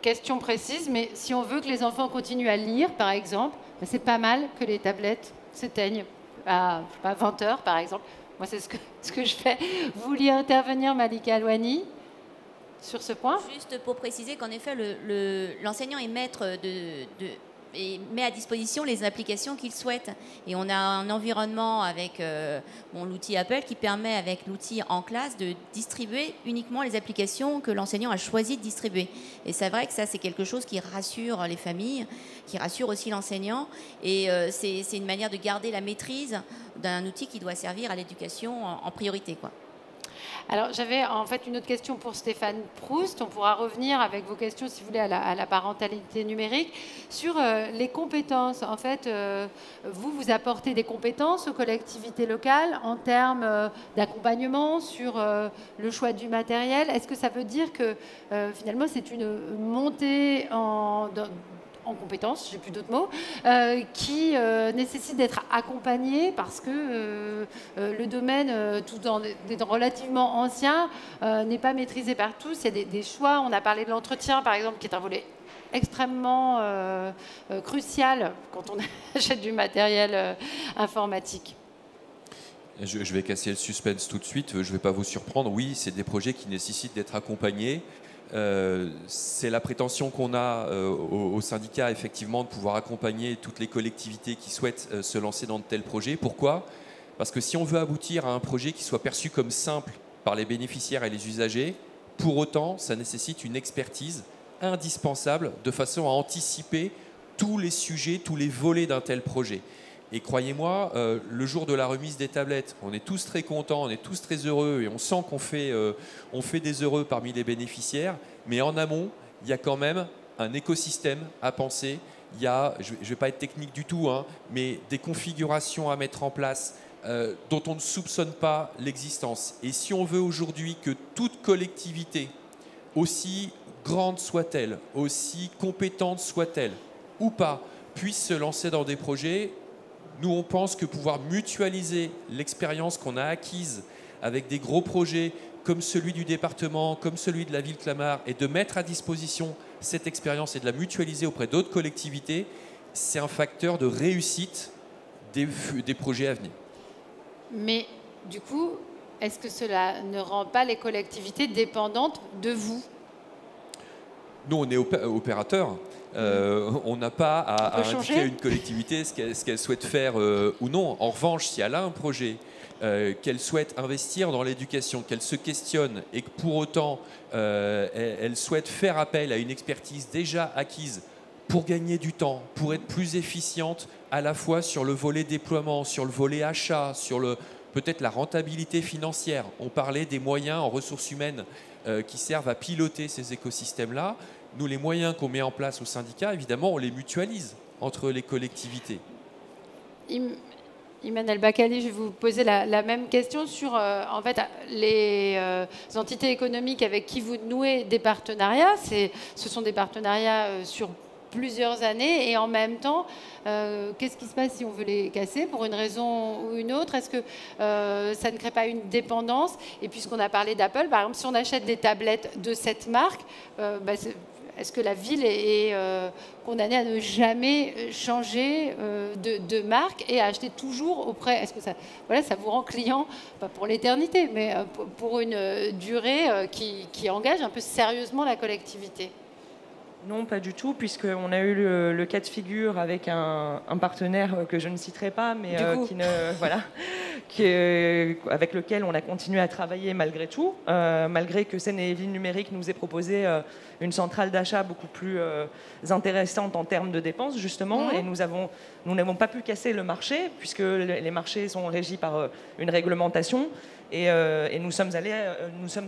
Question précise, mais si on veut que les enfants continuent à lire, par exemple, c'est pas mal que les tablettes s'éteignent à 20 heures, par exemple. Moi, c'est ce que je fais. Vous vouliez intervenir, Malika Alouani, sur ce point? Juste pour préciser qu'en effet, l'enseignant est maître et met à disposition les applications qu'il souhaite. Et on a un environnement avec l'outil Apple qui permet, avec l'outil en classe, de distribuer uniquement les applications que l'enseignant a choisi de distribuer. Et c'est vrai que ça, c'est quelque chose qui rassure les familles, qui rassure aussi l'enseignant. Et c'est une manière de garder la maîtrise d'un outil qui doit servir à l'éducation en priorité, quoi. Alors, j'avais en fait une autre question pour Stéphane Proust. On pourra revenir avec vos questions, si vous voulez, à la parentalité numérique. Sur les compétences, en fait, vous apportez des compétences aux collectivités locales en termes d'accompagnement sur le choix du matériel. Est-ce que ça veut dire que finalement, c'est une montée en compétences, j'ai plus d'autres mots, qui nécessite d'être accompagné parce que le domaine, tout en étant relativement ancien, n'est pas maîtrisé par tous. Il y a des choix. On a parlé de l'entretien, par exemple, qui est un volet extrêmement crucial quand on achète du matériel informatique. Je vais casser le suspense tout de suite. Je ne vais pas vous surprendre. Oui, c'est des projets qui nécessitent d'être accompagnés. C'est la prétention qu'on a au syndicat, effectivement, de pouvoir accompagner toutes les collectivités qui souhaitent se lancer dans de tels projets. Pourquoi ? Parce que si on veut aboutir à un projet qui soit perçu comme simple par les bénéficiaires et les usagers, pour autant, ça nécessite une expertise indispensable de façon à anticiper tous les sujets, tous les volets d'un tel projet. Et croyez-moi, le jour de la remise des tablettes, on est tous très contents, on est tous très heureux et on sent qu'on fait des heureux parmi les bénéficiaires. Mais en amont, il y a quand même un écosystème à penser. Il y a, je ne vais pas être technique du tout, hein, mais des configurations à mettre en place dont on ne soupçonne pas l'existence. Et si on veut aujourd'hui que toute collectivité, aussi grande soit-elle, aussi compétente soit-elle ou pas, puisse se lancer dans des projets, nous, on pense que pouvoir mutualiser l'expérience qu'on a acquise avec des gros projets comme celui du département, comme celui de la ville Clamart, et de mettre à disposition cette expérience et de la mutualiser auprès d'autres collectivités, c'est un facteur de réussite des projets à venir. Mais du coup, est-ce que cela ne rend pas les collectivités dépendantes de vous ? Nous, on est opérateur. On n'a pas à indiquer à une collectivité ce qu'elle souhaite faire ou non. En revanche, si elle a un projet qu'elle souhaite investir dans l'éducation, qu'elle se questionne et que pour autant elle souhaite faire appel à une expertise déjà acquise pour gagner du temps, pour être plus efficiente à la fois sur le volet déploiement, sur le volet achat, sur peut-être la rentabilité financière. On parlait des moyens en ressources humaines qui servent à piloter ces écosystèmes-là. Nous, les moyens qu'on met en place au syndicat, évidemment, on les mutualise entre les collectivités. Iman El-Bakali, je vais vous poser la même question sur en fait, les entités économiques avec qui vous nouez des partenariats. Ce sont des partenariats sur plusieurs années et en même temps, qu'est-ce qui se passe si on veut les casser pour une raison ou une autre ? Est-ce que ça ne crée pas une dépendance ? Et puisqu'on a parlé d'Apple, par exemple, si on achète des tablettes de cette marque, est-ce que la ville est condamnée à ne jamais changer de marque et à acheter toujours auprès ? Est-ce que ça vous rend client, pas pour l'éternité, mais pour une durée qui engage un peu sérieusement la collectivité ? Non, pas du tout, puisqu'on a eu le cas de figure avec un partenaire que je ne citerai pas, mais avec lequel on a continué à travailler malgré tout, malgré que Seine-et-Yvelines Numérique nous ait proposé une centrale d'achat beaucoup plus intéressante en termes de dépenses, justement, et nous n'avons pas pu casser le marché, puisque les marchés sont régis par une réglementation, et nous sommes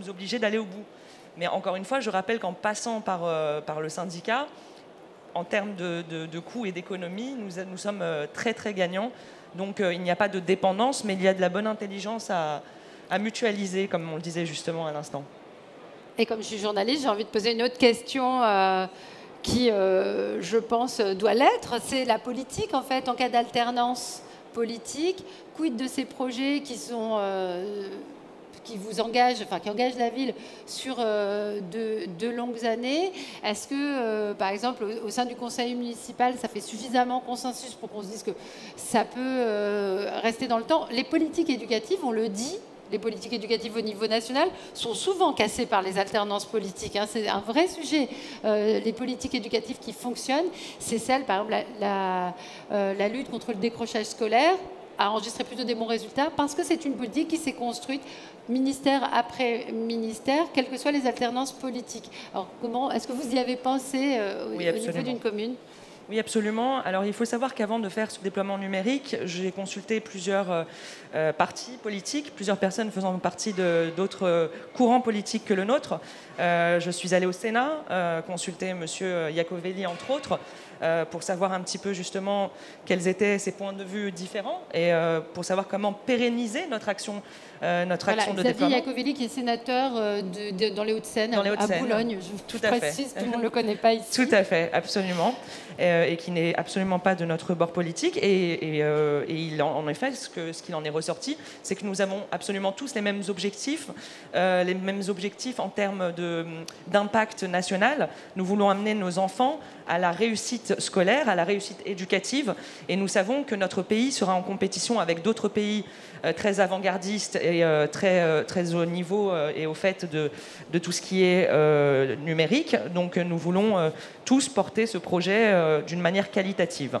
obligés d'aller au bout. Mais encore une fois, je rappelle qu'en passant par le syndicat, en termes de coûts et d'économies, nous sommes très très gagnants. Donc il n'y a pas de dépendance, mais il y a de la bonne intelligence à mutualiser, comme on le disait justement à l'instant. Et comme je suis journaliste, j'ai envie de poser une autre question qui, je pense, doit l'être. C'est la politique, en fait, en cas d'alternance politique. Quid de ces projets qui sont... qui engage la ville sur de longues années. Est-ce que, par exemple, au sein du conseil municipal, ça fait suffisamment consensus pour qu'on se dise que ça peut rester dans le temps ? Les politiques éducatives, on le dit, les politiques éducatives au niveau national sont souvent cassées par les alternances politiques. Hein. C'est un vrai sujet. Les politiques éducatives qui fonctionnent, c'est celle, par exemple, la lutte contre le décrochage scolaire, a enregistré plutôt des bons résultats parce que c'est une politique qui s'est construite ministère après ministère, quelles que soient les alternances politiques. Alors, est-ce que vous y avez pensé au niveau d'une commune ? Oui, absolument. Alors, il faut savoir qu'avant de faire ce déploiement numérique, j'ai consulté plusieurs partis politiques, plusieurs personnes faisant partie d'autres courants politiques que le nôtre. Je suis allée au Sénat, consulter M. Iacovelli, entre autres, pour savoir un petit peu justement quels étaient ses points de vue différents et pour savoir comment pérenniser notre action de déploiement. Iacovelli qui est sénateur dans les Hauts-de-Seine, à Boulogne. Je précise, tout le monde ne le connaît pas ici. Tout à fait, absolument. Et qui n'est absolument pas de notre bord politique. Et en effet, ce qu'il en est ressorti, c'est que nous avons absolument tous les mêmes objectifs en termes d'impact national. Nous voulons amener nos enfants à la réussite réussite scolaire, à la réussite éducative. Et nous savons que notre pays sera en compétition avec d'autres pays très avant-gardistes et très haut niveau et au fait de tout ce qui est numérique. Donc nous voulons tous porter ce projet d'une manière qualitative.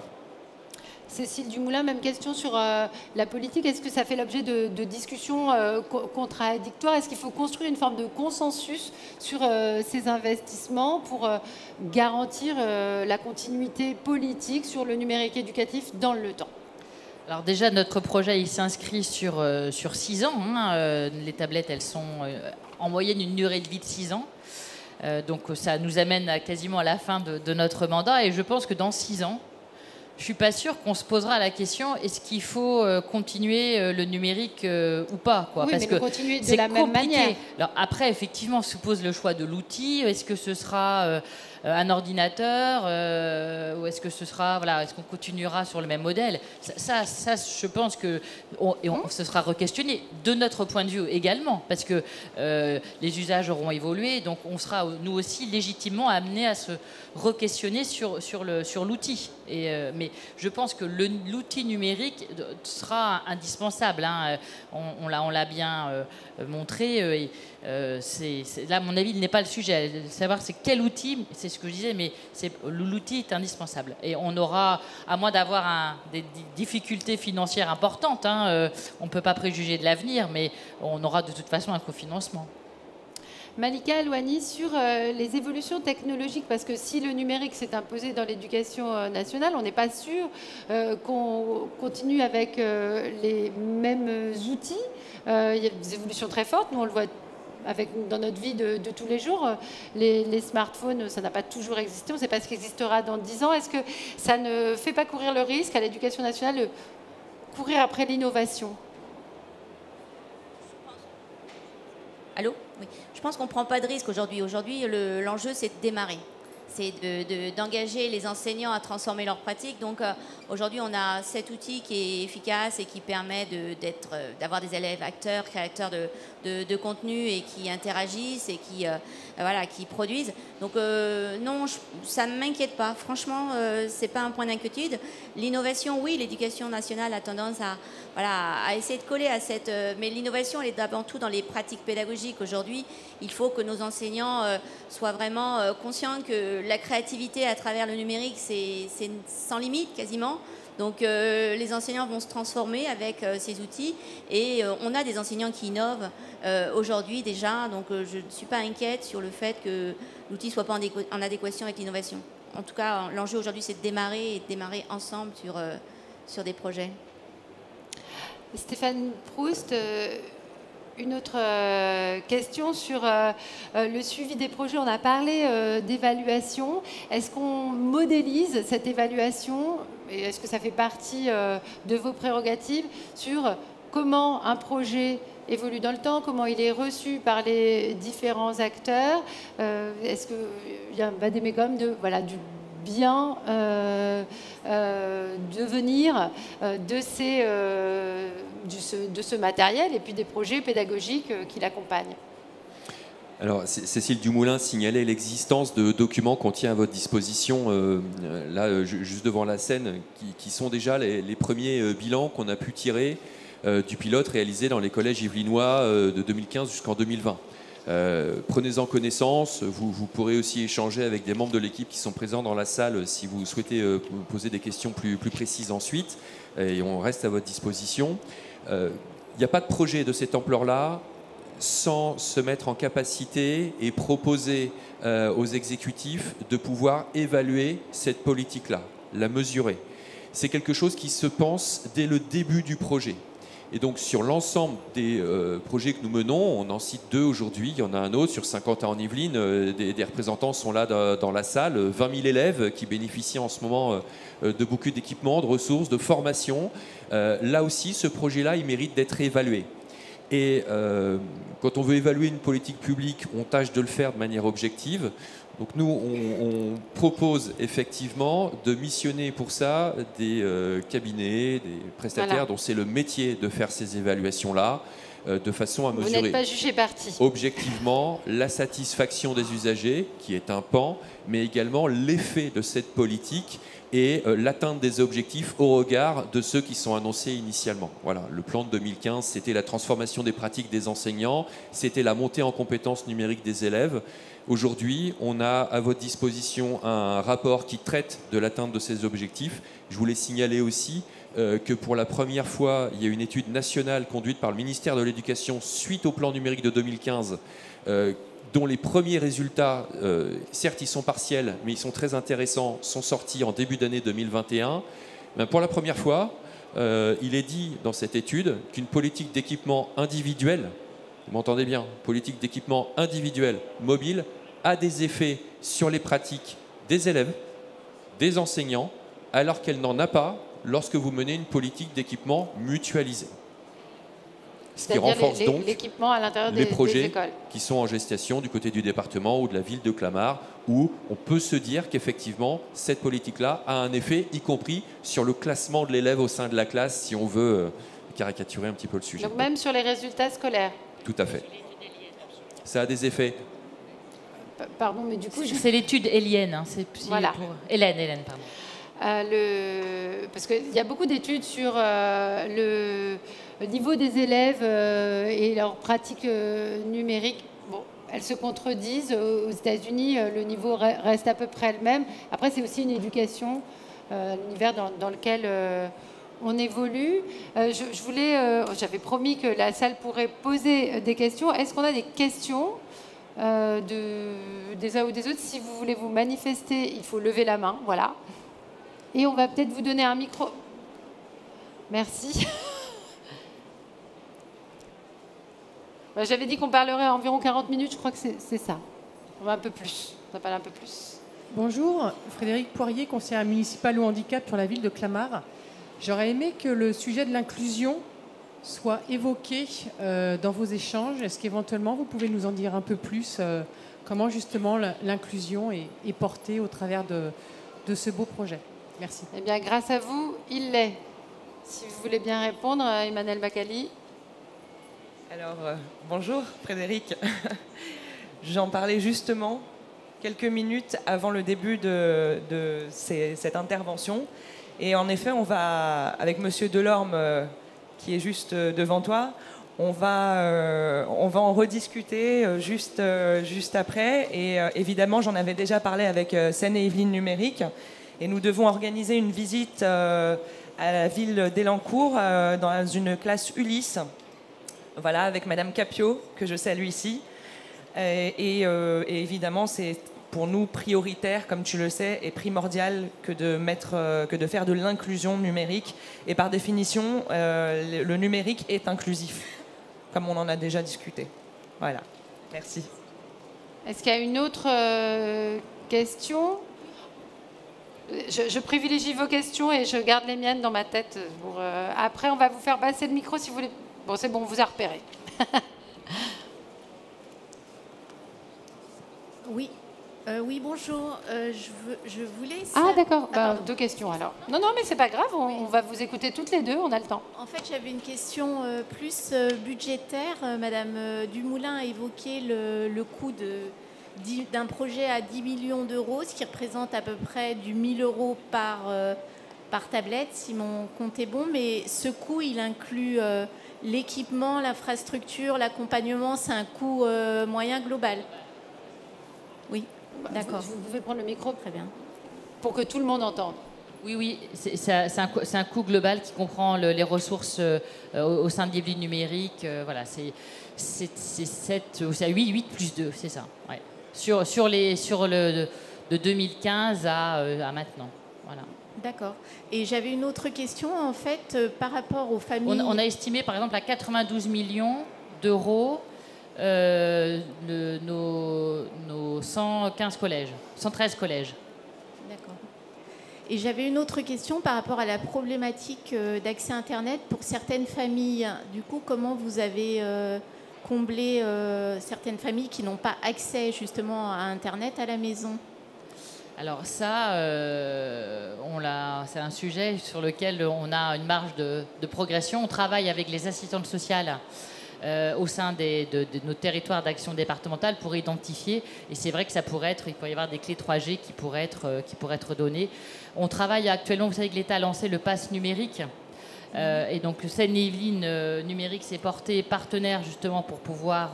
Cécile Dumoulin, même question sur la politique. Est-ce que ça fait l'objet de discussions contradictoires? Est-ce qu'il faut construire une forme de consensus sur ces investissements pour garantir la continuité politique sur le numérique éducatif dans le temps? Alors déjà, notre projet, il s'inscrit sur 6 ans. Les tablettes, elles sont en moyenne une durée de vie de 6 ans. Donc ça nous amène quasiment à la fin de notre mandat. Et je pense que dans 6 ans, je ne suis pas sûre qu'on se posera la question, est-ce qu'il faut continuer le numérique ou pas, quoi? Oui, parce mais que le continuer de la même manière. Alors après, effectivement, se pose le choix de l'outil. Est-ce que ce sera un ordinateur ou est-ce que ce sera, voilà, est-ce qu'on continuera sur le même modèle? Ça, je pense que on se sera re-questionné de notre point de vue également, parce que les usages auront évolué, donc on sera nous aussi légitimement amenés à se re-questionner sur l'outil. Mais je pense que l'outil numérique sera indispensable. On l'a bien montré. Là, à mon avis, il n'est pas le sujet. Savoir c'est quel outil, c'est ce que je disais, mais l'outil est indispensable. Et on aura, à moins d'avoir des difficultés financières importantes, on ne peut pas préjuger de l'avenir, mais on aura de toute façon un cofinancement. Malika Alouani, sur les évolutions technologiques, parce que si le numérique s'est imposé dans l'éducation nationale, on n'est pas sûr qu'on continue avec les mêmes outils. Il y a des évolutions très fortes, nous on le voit dans notre vie de tous les jours. Les smartphones, ça n'a pas toujours existé, on ne sait pas ce qui existera dans 10 ans. Est-ce que ça ne fait pas courir le risque à l'éducation nationale de courir après l'innovation? Allô? Oui. Je pense qu'on ne prend pas de risque aujourd'hui. Aujourd'hui, l'enjeu, c'est de démarrer. C'est d'engager les enseignants à transformer leurs pratiques. Donc aujourd'hui, on a cet outil qui est efficace et qui permet d'avoir des élèves acteurs, créateurs de contenu et qui interagissent et qui produisent. Donc non, ça ne m'inquiète pas. Franchement, ce n'est pas un point d'inquiétude. L'innovation, oui, l'éducation nationale a tendance à essayer de coller à cette... mais l'innovation, elle est avant tout dans les pratiques pédagogiques. Aujourd'hui, il faut que nos enseignants soient vraiment conscients que la créativité à travers le numérique, c'est sans limite quasiment. Donc les enseignants vont se transformer avec ces outils et on a des enseignants qui innovent aujourd'hui déjà. Donc je ne suis pas inquiète sur le fait que l'outil ne soit pas en adéquation avec l'innovation. En tout cas, l'enjeu aujourd'hui, c'est de démarrer ensemble sur des projets. Stéphane Proust, une autre question sur le suivi des projets. On a parlé d'évaluation. Est-ce qu'on modélise cette évaluation et est-ce que ça fait partie de vos prérogatives sur comment un projet évolue dans le temps, comment il est reçu par les différents acteurs? Est-ce qu'il y a un vadémécum du bien devenir de ce matériel et puis des projets pédagogiques qui l'accompagnent? Alors, Cécile Dumoulin signalait l'existence de documents qu'on tient à votre disposition, là, juste devant la scène, qui sont déjà les premiers bilans qu'on a pu tirer du pilote réalisé dans les collèges yvelinois de 2015 jusqu'en 2020. Prenez-en connaissance, vous pourrez aussi échanger avec des membres de l'équipe qui sont présents dans la salle si vous souhaitez poser des questions plus précises ensuite, et on reste à votre disposition. Il n'y a pas de projet de cette ampleur-là sans se mettre en capacité et proposer aux exécutifs de pouvoir évaluer cette politique-là, la mesurer. C'est quelque chose qui se pense dès le début du projet. Et donc sur l'ensemble des projets que nous menons, on en cite 2 aujourd'hui, il y en a un autre sur Saint-Quentin en Yvelines, des représentants sont là dans la salle, 20 000 élèves qui bénéficient en ce moment de beaucoup d'équipements, de ressources, de formation. Là aussi, ce projet-là, il mérite d'être évalué. Et quand on veut évaluer une politique publique, on tâche de le faire de manière objective. Donc nous, on propose effectivement de missionner pour ça des cabinets, des prestataires dont c'est le métier de faire ces évaluations-là. de façon à Vous mesurer n'êtes pas jugé parti. objectivement la satisfaction des usagers, qui est un pan, mais également l'effet de cette politique et l'atteinte des objectifs au regard de ceux qui sont annoncés initialement. Voilà, le plan de 2015, c'était la transformation des pratiques des enseignants, c'était la montée en compétences numériques des élèves. Aujourd'hui, on a à votre disposition un rapport qui traite de l'atteinte de ces objectifs. Je voulais signaler aussi que pour la première fois, il y a une étude nationale conduite par le ministère de l'Éducation suite au plan numérique de 2015, dont les premiers résultats, certes ils sont partiels, mais ils sont très intéressants, sont sortis en début d'année 2021. Ben, pour la première fois, il est dit dans cette étude qu'une politique d'équipement individuel, vous m'entendez bien, politique d'équipement individuel mobile, a des effets sur les pratiques des élèves, des enseignants, alors qu'elle n'en a pas lorsque vous menez une politique d'équipement mutualisée. Ce qui renforce donc l'équipement à l'intérieur les des projets écoles. qui sont en gestation du côté du département ou de la ville de Clamart, où on peut se dire qu'effectivement, cette politique-là a un effet, y compris sur le classement de l'élève au sein de la classe, si on veut caricaturer un petit peu le sujet. Donc même sur les résultats scolaires. Tout à fait. Ça a des effets. Pardon, mais du coup... C'est l'étude Hélienne. Hein, voilà. Hélène, pardon. Parce qu'il y a beaucoup d'études sur le niveau des élèves et leurs pratiques numériques. Bon, elles se contredisent. Aux États-Unis, le niveau reste à peu près le même. Après, c'est aussi une éducation, l'univers dans lequel on évolue. J'avais promis que la salle pourrait poser des questions. Est-ce qu'on a des questions des uns ou des autres? Si vous voulez vous manifester, il faut lever la main. Voilà. Et on va peut-être vous donner un micro. Merci. J'avais dit qu'on parlerait environ 40 minutes, je crois que c'est ça. On va un peu plus. On va parler un peu plus. Bonjour, Frédéric Poirier, conseillère municipale au handicap pour la ville de Clamart. J'aurais aimé que le sujet de l'inclusion soit évoqué dans vos échanges. Est-ce qu'éventuellement vous pouvez nous en dire un peu plus comment justement l'inclusion est portée au travers de ce beau projet? Merci. Eh bien, grâce à vous, il l'est. Si vous voulez bien répondre, Emmanuel Bacali. Alors, bonjour Frédéric. J'en parlais justement quelques minutes avant le début de cette intervention. Et en effet, on va, avec Monsieur Delorme, qui est juste devant toi, on va en rediscuter juste après. Et évidemment, j'en avais déjà parlé avec Seine-et-Yvelines Numérique. Et nous devons organiser une visite à la ville d'Elancourt dans une classe Ulysse, voilà, avec Madame Capio, que je salue ici. Et évidemment, c'est pour nous prioritaire, comme tu le sais, et primordial que de faire de l'inclusion numérique. Et par définition, le numérique est inclusif, comme on en a déjà discuté. Voilà, merci. Est-ce qu'il y a une autre question ? Je privilégie vos questions et je garde les miennes dans ma tête. Après, on va vous faire passer le micro si vous voulez. Bon, c'est bon, on vous a repéré. Oui. Oui, bonjour. Je voulais... Ah, d'accord. Deux questions, alors. Non, mais c'est pas grave. On va vous écouter toutes les deux. On a le temps. En fait, j'avais une question plus budgétaire. Madame Dumoulin a évoqué le coût d'un projet à 10 millions d'euros, ce qui représente à peu près du 1 000 euros par tablette, si mon compte est bon. Mais ce coût, il inclut l'équipement, l'infrastructure, l'accompagnement. C'est un coût moyen global. Oui, d'accord. Vous pouvez prendre le micro, très bien, pour que tout le monde entende. Oui, c'est un coût global qui comprend les ressources au sein de l'Yvelines Numérique. Voilà, c'est 8 plus 2, c'est ça. Ouais. De 2015 à maintenant. Voilà. D'accord. Et j'avais une autre question, en fait, par rapport aux familles... On a estimé, par exemple, à 92 millions d'euros nos 113 collèges. D'accord. Et j'avais une autre question par rapport à la problématique d'accès Internet pour certaines familles. Du coup, comment vous avez comblé certaines familles qui n'ont pas accès justement à Internet à la maison? Alors ça, c'est un sujet sur lequel on a une marge de progression. On travaille avec les assistantes sociales au sein de nos territoires d'action départementale pour identifier. Et c'est vrai que il pourrait y avoir des clés 3G qui pourraient être données. On travaille actuellement, vous savez que l'État a lancé le pass numérique. Et donc le Seine-et-Yvelines numérique s'est porté partenaire justement pour pouvoir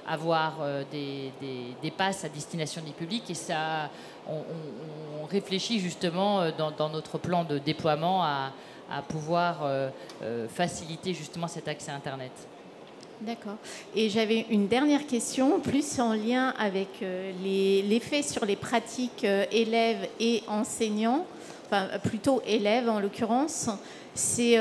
avoir des passes à destination du public. Et ça, on réfléchit justement dans notre plan de déploiement à pouvoir faciliter justement cet accès à Internet. D'accord. Et j'avais une dernière question, plus en lien avec l'effet sur les pratiques élèves et enseignants, enfin plutôt élèves en l'occurrence. C'est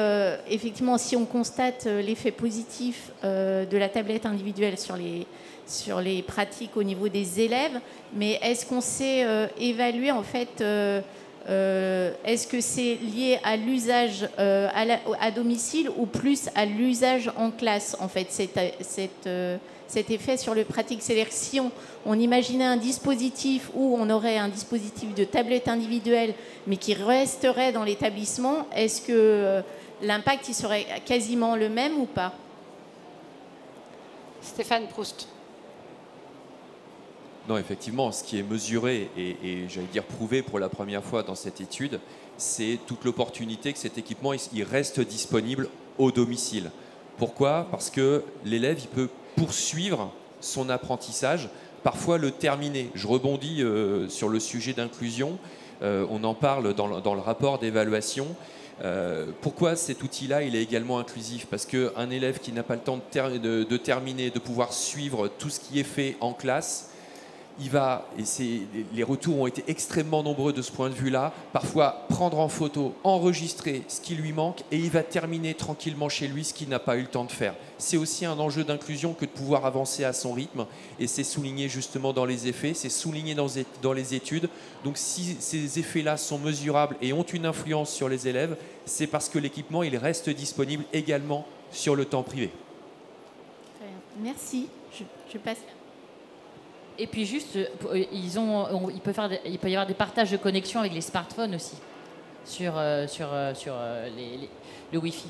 effectivement, si on constate l'effet positif de la tablette individuelle sur les pratiques au niveau des élèves, mais est-ce qu'on sait évaluer en fait, est-ce que c'est lié à l'usage à domicile ou plus à l'usage en classe en fait, cet effet sur le pratique? C'est-à-dire que si on imaginait un dispositif où on aurait un dispositif de tablette individuelle mais qui resterait dans l'établissement, est-ce que l'impact il serait quasiment le même ou pas? Stéphane Proust. Non, effectivement, ce qui est mesuré et j'allais dire prouvé pour la première fois dans cette étude, c'est toute l'opportunité que cet équipement il reste disponible au domicile. Pourquoi? Parce que l'élève il peut poursuivre son apprentissage, parfois le terminer. Je rebondis sur le sujet d'inclusion, on en parle dans le rapport d'évaluation. Pourquoi cet outil-là il est également inclusif? Parce qu'un élève qui n'a pas le temps de terminer, de pouvoir suivre tout ce qui est fait en classe, il va, et les retours ont été extrêmement nombreux de ce point de vue-là, parfois prendre en photo, enregistrer ce qui lui manque et il va terminer tranquillement chez lui ce qu'il n'a pas eu le temps de faire. C'est aussi un enjeu d'inclusion que de pouvoir avancer à son rythme et c'est souligné justement dans les effets, c'est souligné dans les études. Donc si ces effets-là sont mesurables et ont une influence sur les élèves, c'est parce que l'équipement il reste disponible également sur le temps privé. Merci. Je passe. Et puis juste, il peut y avoir des partages de connexion avec les smartphones aussi, sur le Wi-Fi.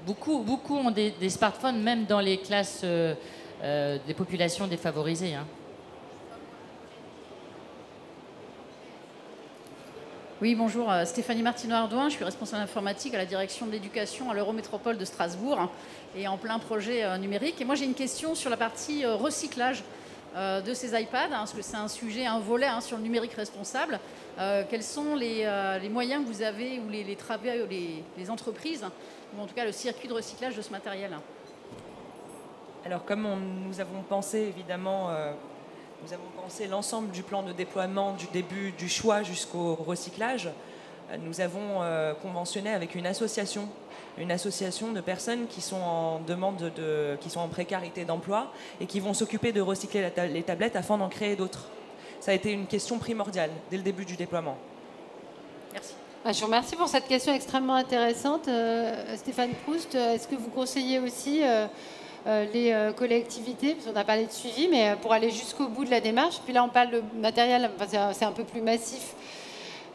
Beaucoup ont des smartphones, même dans les classes des populations défavorisées. Hein. Oui, bonjour, Stéphanie Martineau-Ardouin, je suis responsable informatique à la direction de l'éducation à l'Eurométropole de Strasbourg et en plein projet numérique. Et moi j'ai une question sur la partie recyclage de ces iPads, parce que c'est un sujet, un volet sur le numérique responsable. Quels sont les moyens que vous avez ou les travaux, les entreprises, ou en tout cas le circuit de recyclage de ce matériel? Alors comme nous avons pensé évidemment... Nous avons pensé l'ensemble du plan de déploiement du début du choix jusqu'au recyclage. Nous avons conventionné avec une association de personnes qui sont en demande qui sont en précarité d'emploi et qui vont s'occuper de recycler les tablettes afin d'en créer d'autres. Ça a été une question primordiale dès le début du déploiement. Merci. Je vous remercie pour cette question extrêmement intéressante. Stéphane Proust, est-ce que vous conseillez aussi les collectivités, parce qu'on a parlé de suivi, mais pour aller jusqu'au bout de la démarche. Puis là, on parle de matériel, c'est un peu plus massif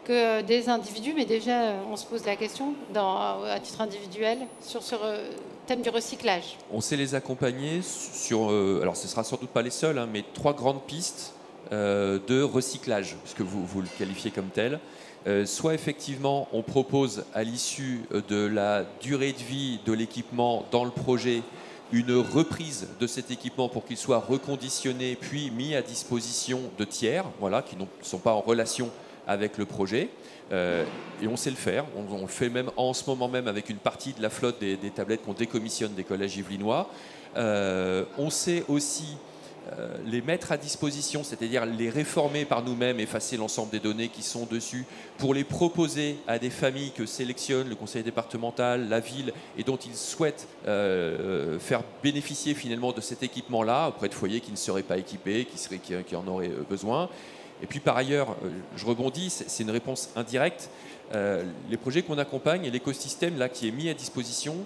que des individus, mais déjà, on se pose la question à titre individuel sur ce thème du recyclage. On sait les accompagner sur, alors ce ne sera sans doute pas les seuls, mais 3 grandes pistes de recyclage, puisque vous le qualifiez comme tel. Soit effectivement, on propose à l'issue de la durée de vie de l'équipement dans le projet une reprise de cet équipement pour qu'il soit reconditionné puis mis à disposition de tiers, qui ne sont pas en relation avec le projet. Et on sait le faire. On le fait même en ce moment même avec une partie de la flotte des tablettes qu'on décommissionne des collèges yvelinois. On sait aussi les mettre à disposition, c'est-à-dire les réformer par nous-mêmes, effacer l'ensemble des données qui sont dessus, pour les proposer à des familles que sélectionne le conseil départemental, la ville, et dont ils souhaitent faire bénéficier finalement de cet équipement-là auprès de foyers qui ne seraient pas équipés, qui en auraient besoin. Et puis par ailleurs, je rebondis, c'est une réponse indirecte. Les projets qu'on accompagne et l'écosystème là qui est mis à disposition,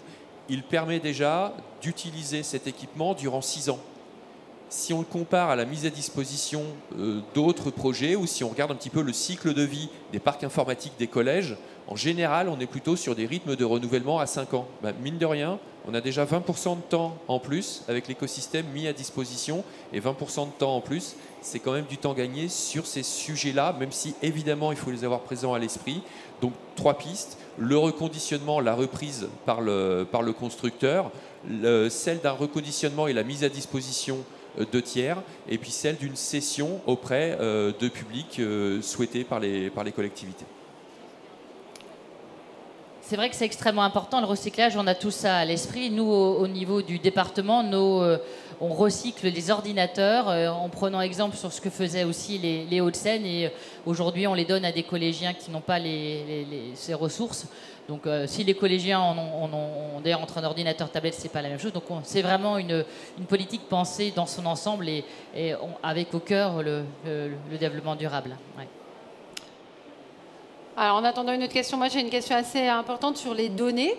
il permet déjà d'utiliser cet équipement durant 6 ans. Si on le compare à la mise à disposition d'autres projets, ou si on regarde un petit peu le cycle de vie des parcs informatiques des collèges, en général, on est plutôt sur des rythmes de renouvellement à 5 ans. Mine de rien, on a déjà 20% de temps en plus avec l'écosystème mis à disposition, et 20% de temps en plus, c'est quand même du temps gagné sur ces sujets-là, même si évidemment il faut les avoir présents à l'esprit. Donc 3 pistes, le reconditionnement, la reprise par le constructeur, celle d'un reconditionnement et la mise à disposition de tiers, et puis celle d'une cession auprès de publics souhaités par les collectivités. C'est vrai que c'est extrêmement important, le recyclage, on a tout ça à l'esprit. Nous, au niveau du département, on recycle les ordinateurs en prenant exemple sur ce que faisaient aussi les Hauts-de-Seine. Et aujourd'hui, on les donne à des collégiens qui n'ont pas ces ressources. Donc, si les collégiens ont d'ailleurs entre un ordinateur tablette, c'est pas la même chose. Donc, c'est vraiment une politique pensée dans son ensemble et avec au cœur le développement durable. Ouais. Alors, en attendant une autre question, moi j'ai une question assez importante sur les données.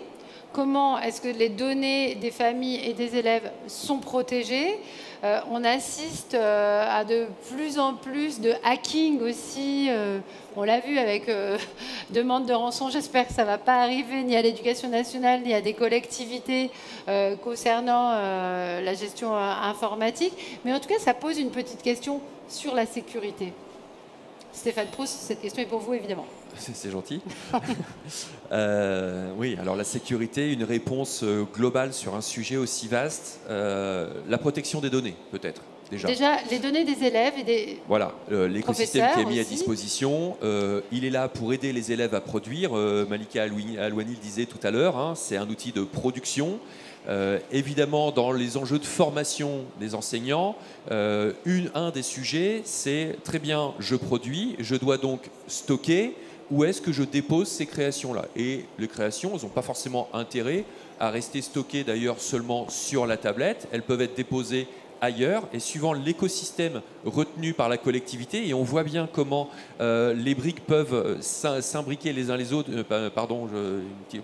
Comment est-ce que les données des familles et des élèves sont protégées? On assiste à de plus en plus de hacking aussi. On l'a vu avec demande de rançon. J'espère que ça ne va pas arriver ni à l'éducation nationale ni à des collectivités concernant la gestion informatique. Mais en tout cas, ça pose une petite question sur la sécurité. Stéphane Proust, cette question est pour vous, évidemment. C'est gentil. Oui, alors la sécurité, une réponse globale sur un sujet aussi vaste. La protection des données, peut-être, déjà. Déjà, les données des élèves et des Voilà, l'écosystème qui est mis à aussi. disposition, il est là pour aider les élèves à produire. Malika Alouani le disait tout à l'heure, hein, c'est un outil de production. Évidemment, dans les enjeux de formation des enseignants, un des sujets, c'est très bien, je produis, je dois donc stocker. Où est-ce que je dépose ces créations-là? Et les créations, elles n'ont pas forcément intérêt à rester stockées d'ailleurs seulement sur la tablette. Elles peuvent être déposées ailleurs et suivant l'écosystème retenu par la collectivité, et on voit bien comment les briques peuvent s'imbriquer les uns les autres. Pardon,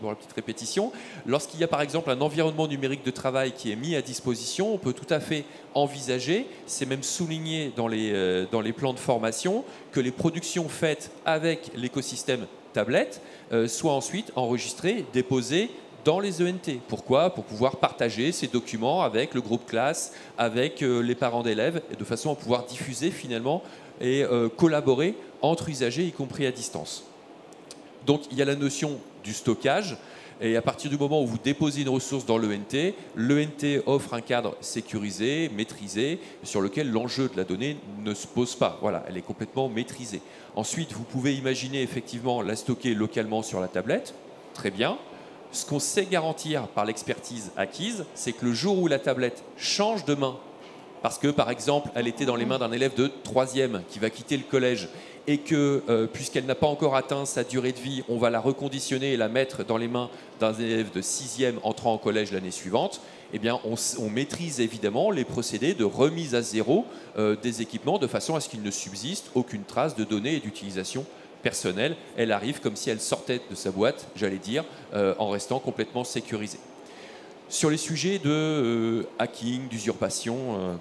pour la petite répétition. Lorsqu'il y a par exemple un environnement numérique de travail qui est mis à disposition, on peut tout à fait envisager, c'est même souligné dans les plans de formation, que les productions faites avec l'écosystème tablette soient ensuite enregistrées, déposées dans les ENT. Pourquoi? Pour pouvoir partager ces documents avec le groupe classe, avec les parents d'élèves, et de façon à pouvoir diffuser finalement et collaborer entre usagers, y compris à distance. Donc il y a la notion du stockage, et à partir du moment où vous déposez une ressource dans l'ENT, l'ENT offre un cadre sécurisé, maîtrisé, sur lequel l'enjeu de la donnée ne se pose pas. Voilà, elle est complètement maîtrisée. Ensuite, vous pouvez imaginer effectivement la stocker localement sur la tablette, très bien. Ce qu'on sait garantir par l'expertise acquise, c'est que le jour où la tablette change de main, parce que par exemple elle était dans les mains d'un élève de 3e qui va quitter le collège et que puisqu'elle n'a pas encore atteint sa durée de vie, on va la reconditionner et la mettre dans les mains d'un élève de 6e entrant en collège l'année suivante, eh bien on maîtrise évidemment les procédés de remise à zéro des équipements de façon à ce qu'il ne subsiste aucune trace de données et d'utilisation personnelle. Elle arrive comme si elle sortait de sa boîte, j'allais dire, en restant complètement sécurisée. Sur les sujets de hacking, d'usurpation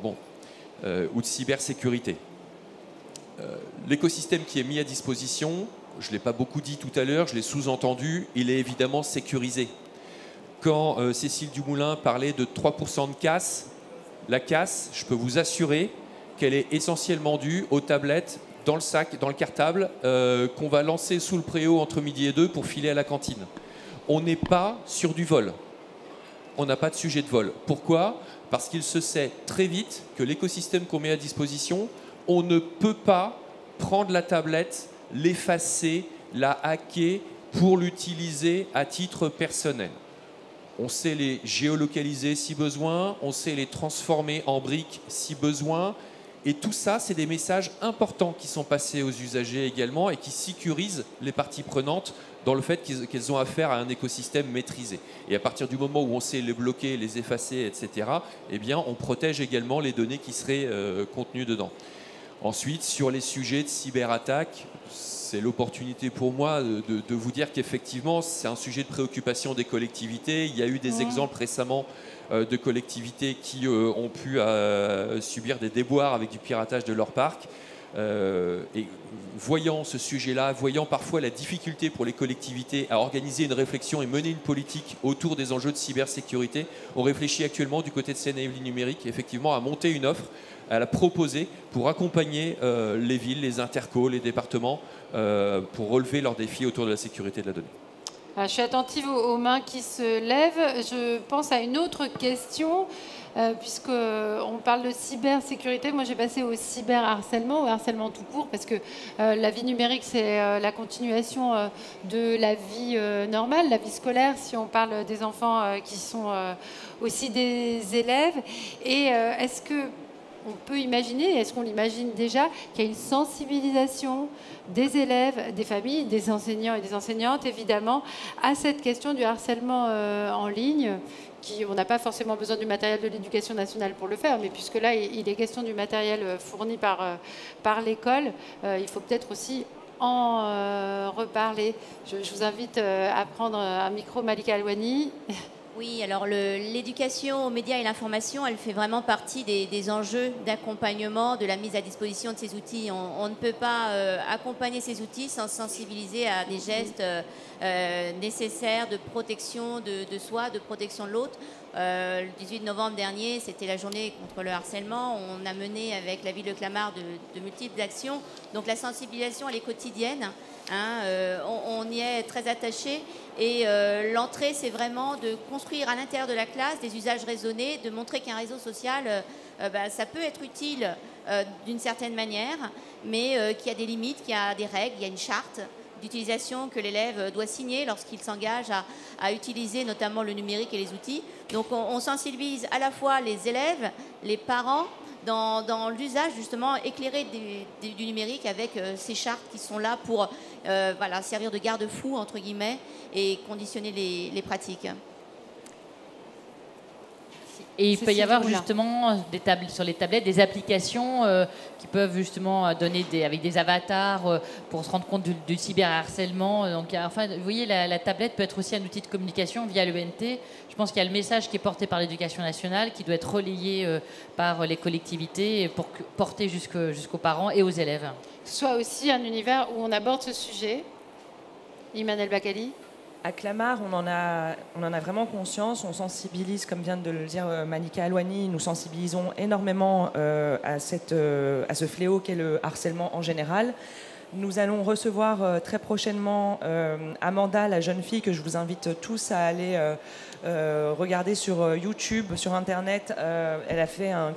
ou de cybersécurité, l'écosystème qui est mis à disposition, je ne l'ai pas beaucoup dit tout à l'heure, je l'ai sous-entendu, il est évidemment sécurisé. Quand Cécile Dumoulin parlait de 3% de casse, la casse, je peux vous assurer qu'elle est essentiellement due aux tablettes dans le sac, dans le cartable, qu'on va lancer sous le préau entre midi et 2 pour filer à la cantine. On n'est pas sur du vol. On n'a pas de sujet de vol. Pourquoi? Parce qu'il se sait très vite que l'écosystème qu'on met à disposition, on ne peut pas prendre la tablette, l'effacer, la hacker pour l'utiliser à titre personnel. On sait les géolocaliser si besoin, on sait les transformer en briques si besoin. Et tout ça, c'est des messages importants qui sont passés aux usagers également et qui sécurisent les parties prenantes dans le fait qu'elles ont affaire à un écosystème maîtrisé. Et à partir du moment où on sait les bloquer, les effacer, etc., eh bien, on protège également les données qui seraient contenues dedans. Ensuite, sur les sujets de cyberattaque, c'est l'opportunité pour moi de vous dire qu'effectivement, c'est un sujet de préoccupation des collectivités. Il y a eu des exemples récemment de collectivités qui ont pu subir des déboires avec du piratage de leur parc. Et voyant ce sujet-là, voyant parfois la difficulté pour les collectivités à organiser une réflexion et mener une politique autour des enjeux de cybersécurité, on réfléchit actuellement du côté de Seine-et-Yvelines Numérique, effectivement, à monter une offre, à la proposer pour accompagner les villes, les intercos, les départements pour relever leurs défis autour de la sécurité de la donnée. Je suis attentive aux mains qui se lèvent. Je pense à une autre question, puisqu'on parle de cybersécurité. Moi, j'ai passé au cyberharcèlement, au harcèlement tout court, parce que la vie numérique, c'est la continuation de la vie normale, la vie scolaire, si on parle des enfants qui sont aussi des élèves. Et est-ce que on peut imaginer, est-ce qu'on l'imagine déjà, qu'il y a une sensibilisation des élèves, des familles, des enseignants et des enseignantes, évidemment, à cette question du harcèlement en ligne, on n'a pas forcément besoin du matériel de l'éducation nationale pour le faire, mais puisque là, il est question du matériel fourni par l'école, il faut peut-être aussi en reparler. Je vous invite à prendre un micro, Malika Alwani. Oui, alors l'éducation aux médias et l'information, elle fait vraiment partie des enjeux d'accompagnement, de la mise à disposition de ces outils. On ne peut pas accompagner ces outils sans sensibiliser à des gestes nécessaires de protection de soi, de protection de l'autre. Le 18 novembre dernier, c'était la journée contre le harcèlement. On a mené avec la ville de Clamart de multiples actions. Donc la sensibilisation, elle est quotidienne. On y est très attaché et l'entrée, c'est vraiment de construire à l'intérieur de la classe des usages raisonnés, de montrer qu'un réseau social, ça peut être utile d'une certaine manière, mais qu'il y a des limites, qu'il y a des règles, il y a une charte d'utilisation que l'élève doit signer lorsqu'il s'engage à utiliser notamment le numérique et les outils. Donc on sensibilise à la fois les élèves, les parents, dans l'usage justement éclairé du numérique avec ces chartes qui sont là pour servir de garde-fou entre guillemets et conditionner les pratiques. Et il peut y avoir justement sur les tablettes des applications qui peuvent justement donner avec des avatars pour se rendre compte du cyberharcèlement. Donc, enfin, vous voyez, la tablette peut être aussi un outil de communication via l'ENT. Je pense qu'il y a le message qui est porté par l'Éducation nationale qui doit être relayé par les collectivités pour porter jusqu'aux parents et aux élèves. Que ce soit aussi un univers où on aborde ce sujet. Iman El Bakali. À Clamart, on en a vraiment conscience, on sensibilise, comme vient de le dire Malika Alwani, nous sensibilisons énormément à ce fléau qu'est le harcèlement en général. Nous allons recevoir très prochainement Amanda, la jeune fille que je vous invite tous à aller regarder sur YouTube, sur Internet. Elle a fait un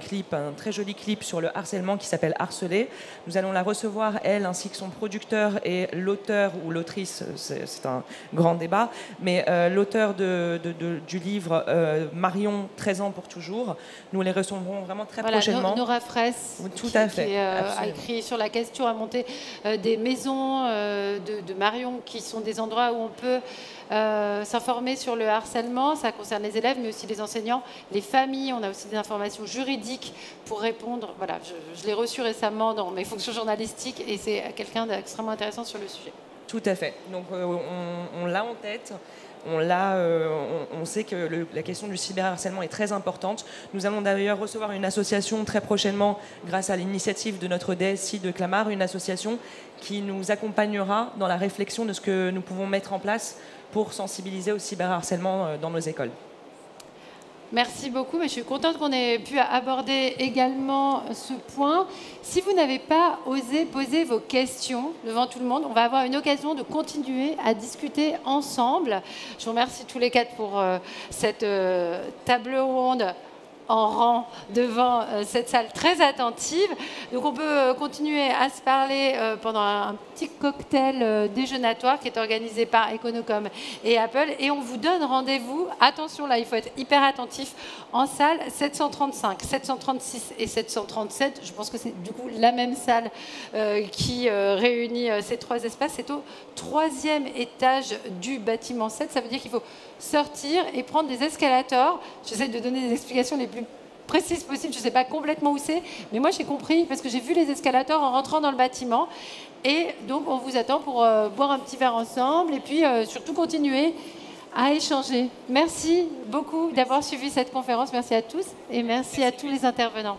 très joli clip sur le harcèlement qui s'appelle Harceler. Nous allons la recevoir, elle, ainsi que son producteur et l'auteur ou l'autrice, c'est un grand débat, mais l'auteur du livre Marion, 13 ans pour toujours. Nous les recevrons vraiment très prochainement. Nora Fraisse, qui a écrit sur la question, a monté des maisons de Marion qui sont des endroits où on peut s'informer sur le harcèlement. Ça concerne les élèves, mais aussi les enseignants, les familles. On a aussi des informations juridiques pour répondre. Voilà, je l'ai reçu récemment dans mes fonctions journalistiques et c'est quelqu'un d'extrêmement intéressant sur le sujet. Tout à fait. Donc on l'a en tête. On sait que la question du cyberharcèlement est très importante. Nous allons d'ailleurs recevoir une association très prochainement, grâce à l'initiative de notre DSI de Clamart, une association qui nous accompagnera dans la réflexion de ce que nous pouvons mettre en place pour sensibiliser au cyberharcèlement dans nos écoles. Merci beaucoup, mais je suis contente qu'on ait pu aborder également ce point. Si vous n'avez pas osé poser vos questions devant tout le monde, on va avoir une occasion de continuer à discuter ensemble. Je vous remercie tous les quatre pour cette table ronde en rang devant cette salle très attentive. Donc on peut continuer à se parler pendant un petit cocktail déjeunatoire qui est organisé par Econocom et Apple. Et on vous donne rendez-vous, attention là, il faut être hyper attentif, en salle 735, 736 et 737. Je pense que c'est du coup la même salle qui réunit ces trois espaces. C'est au 3e étage du bâtiment 7. Ça veut dire qu'il faut sortir et prendre des escalators. J'essaie de donner des explications les plus précise possible. Je ne sais pas complètement où c'est, mais moi j'ai compris parce que j'ai vu les escalators en rentrant dans le bâtiment. Et donc on vous attend pour boire un petit verre ensemble et puis surtout continuer à échanger. Merci beaucoup d'avoir suivi cette conférence. Merci à tous et merci à tous les intervenants.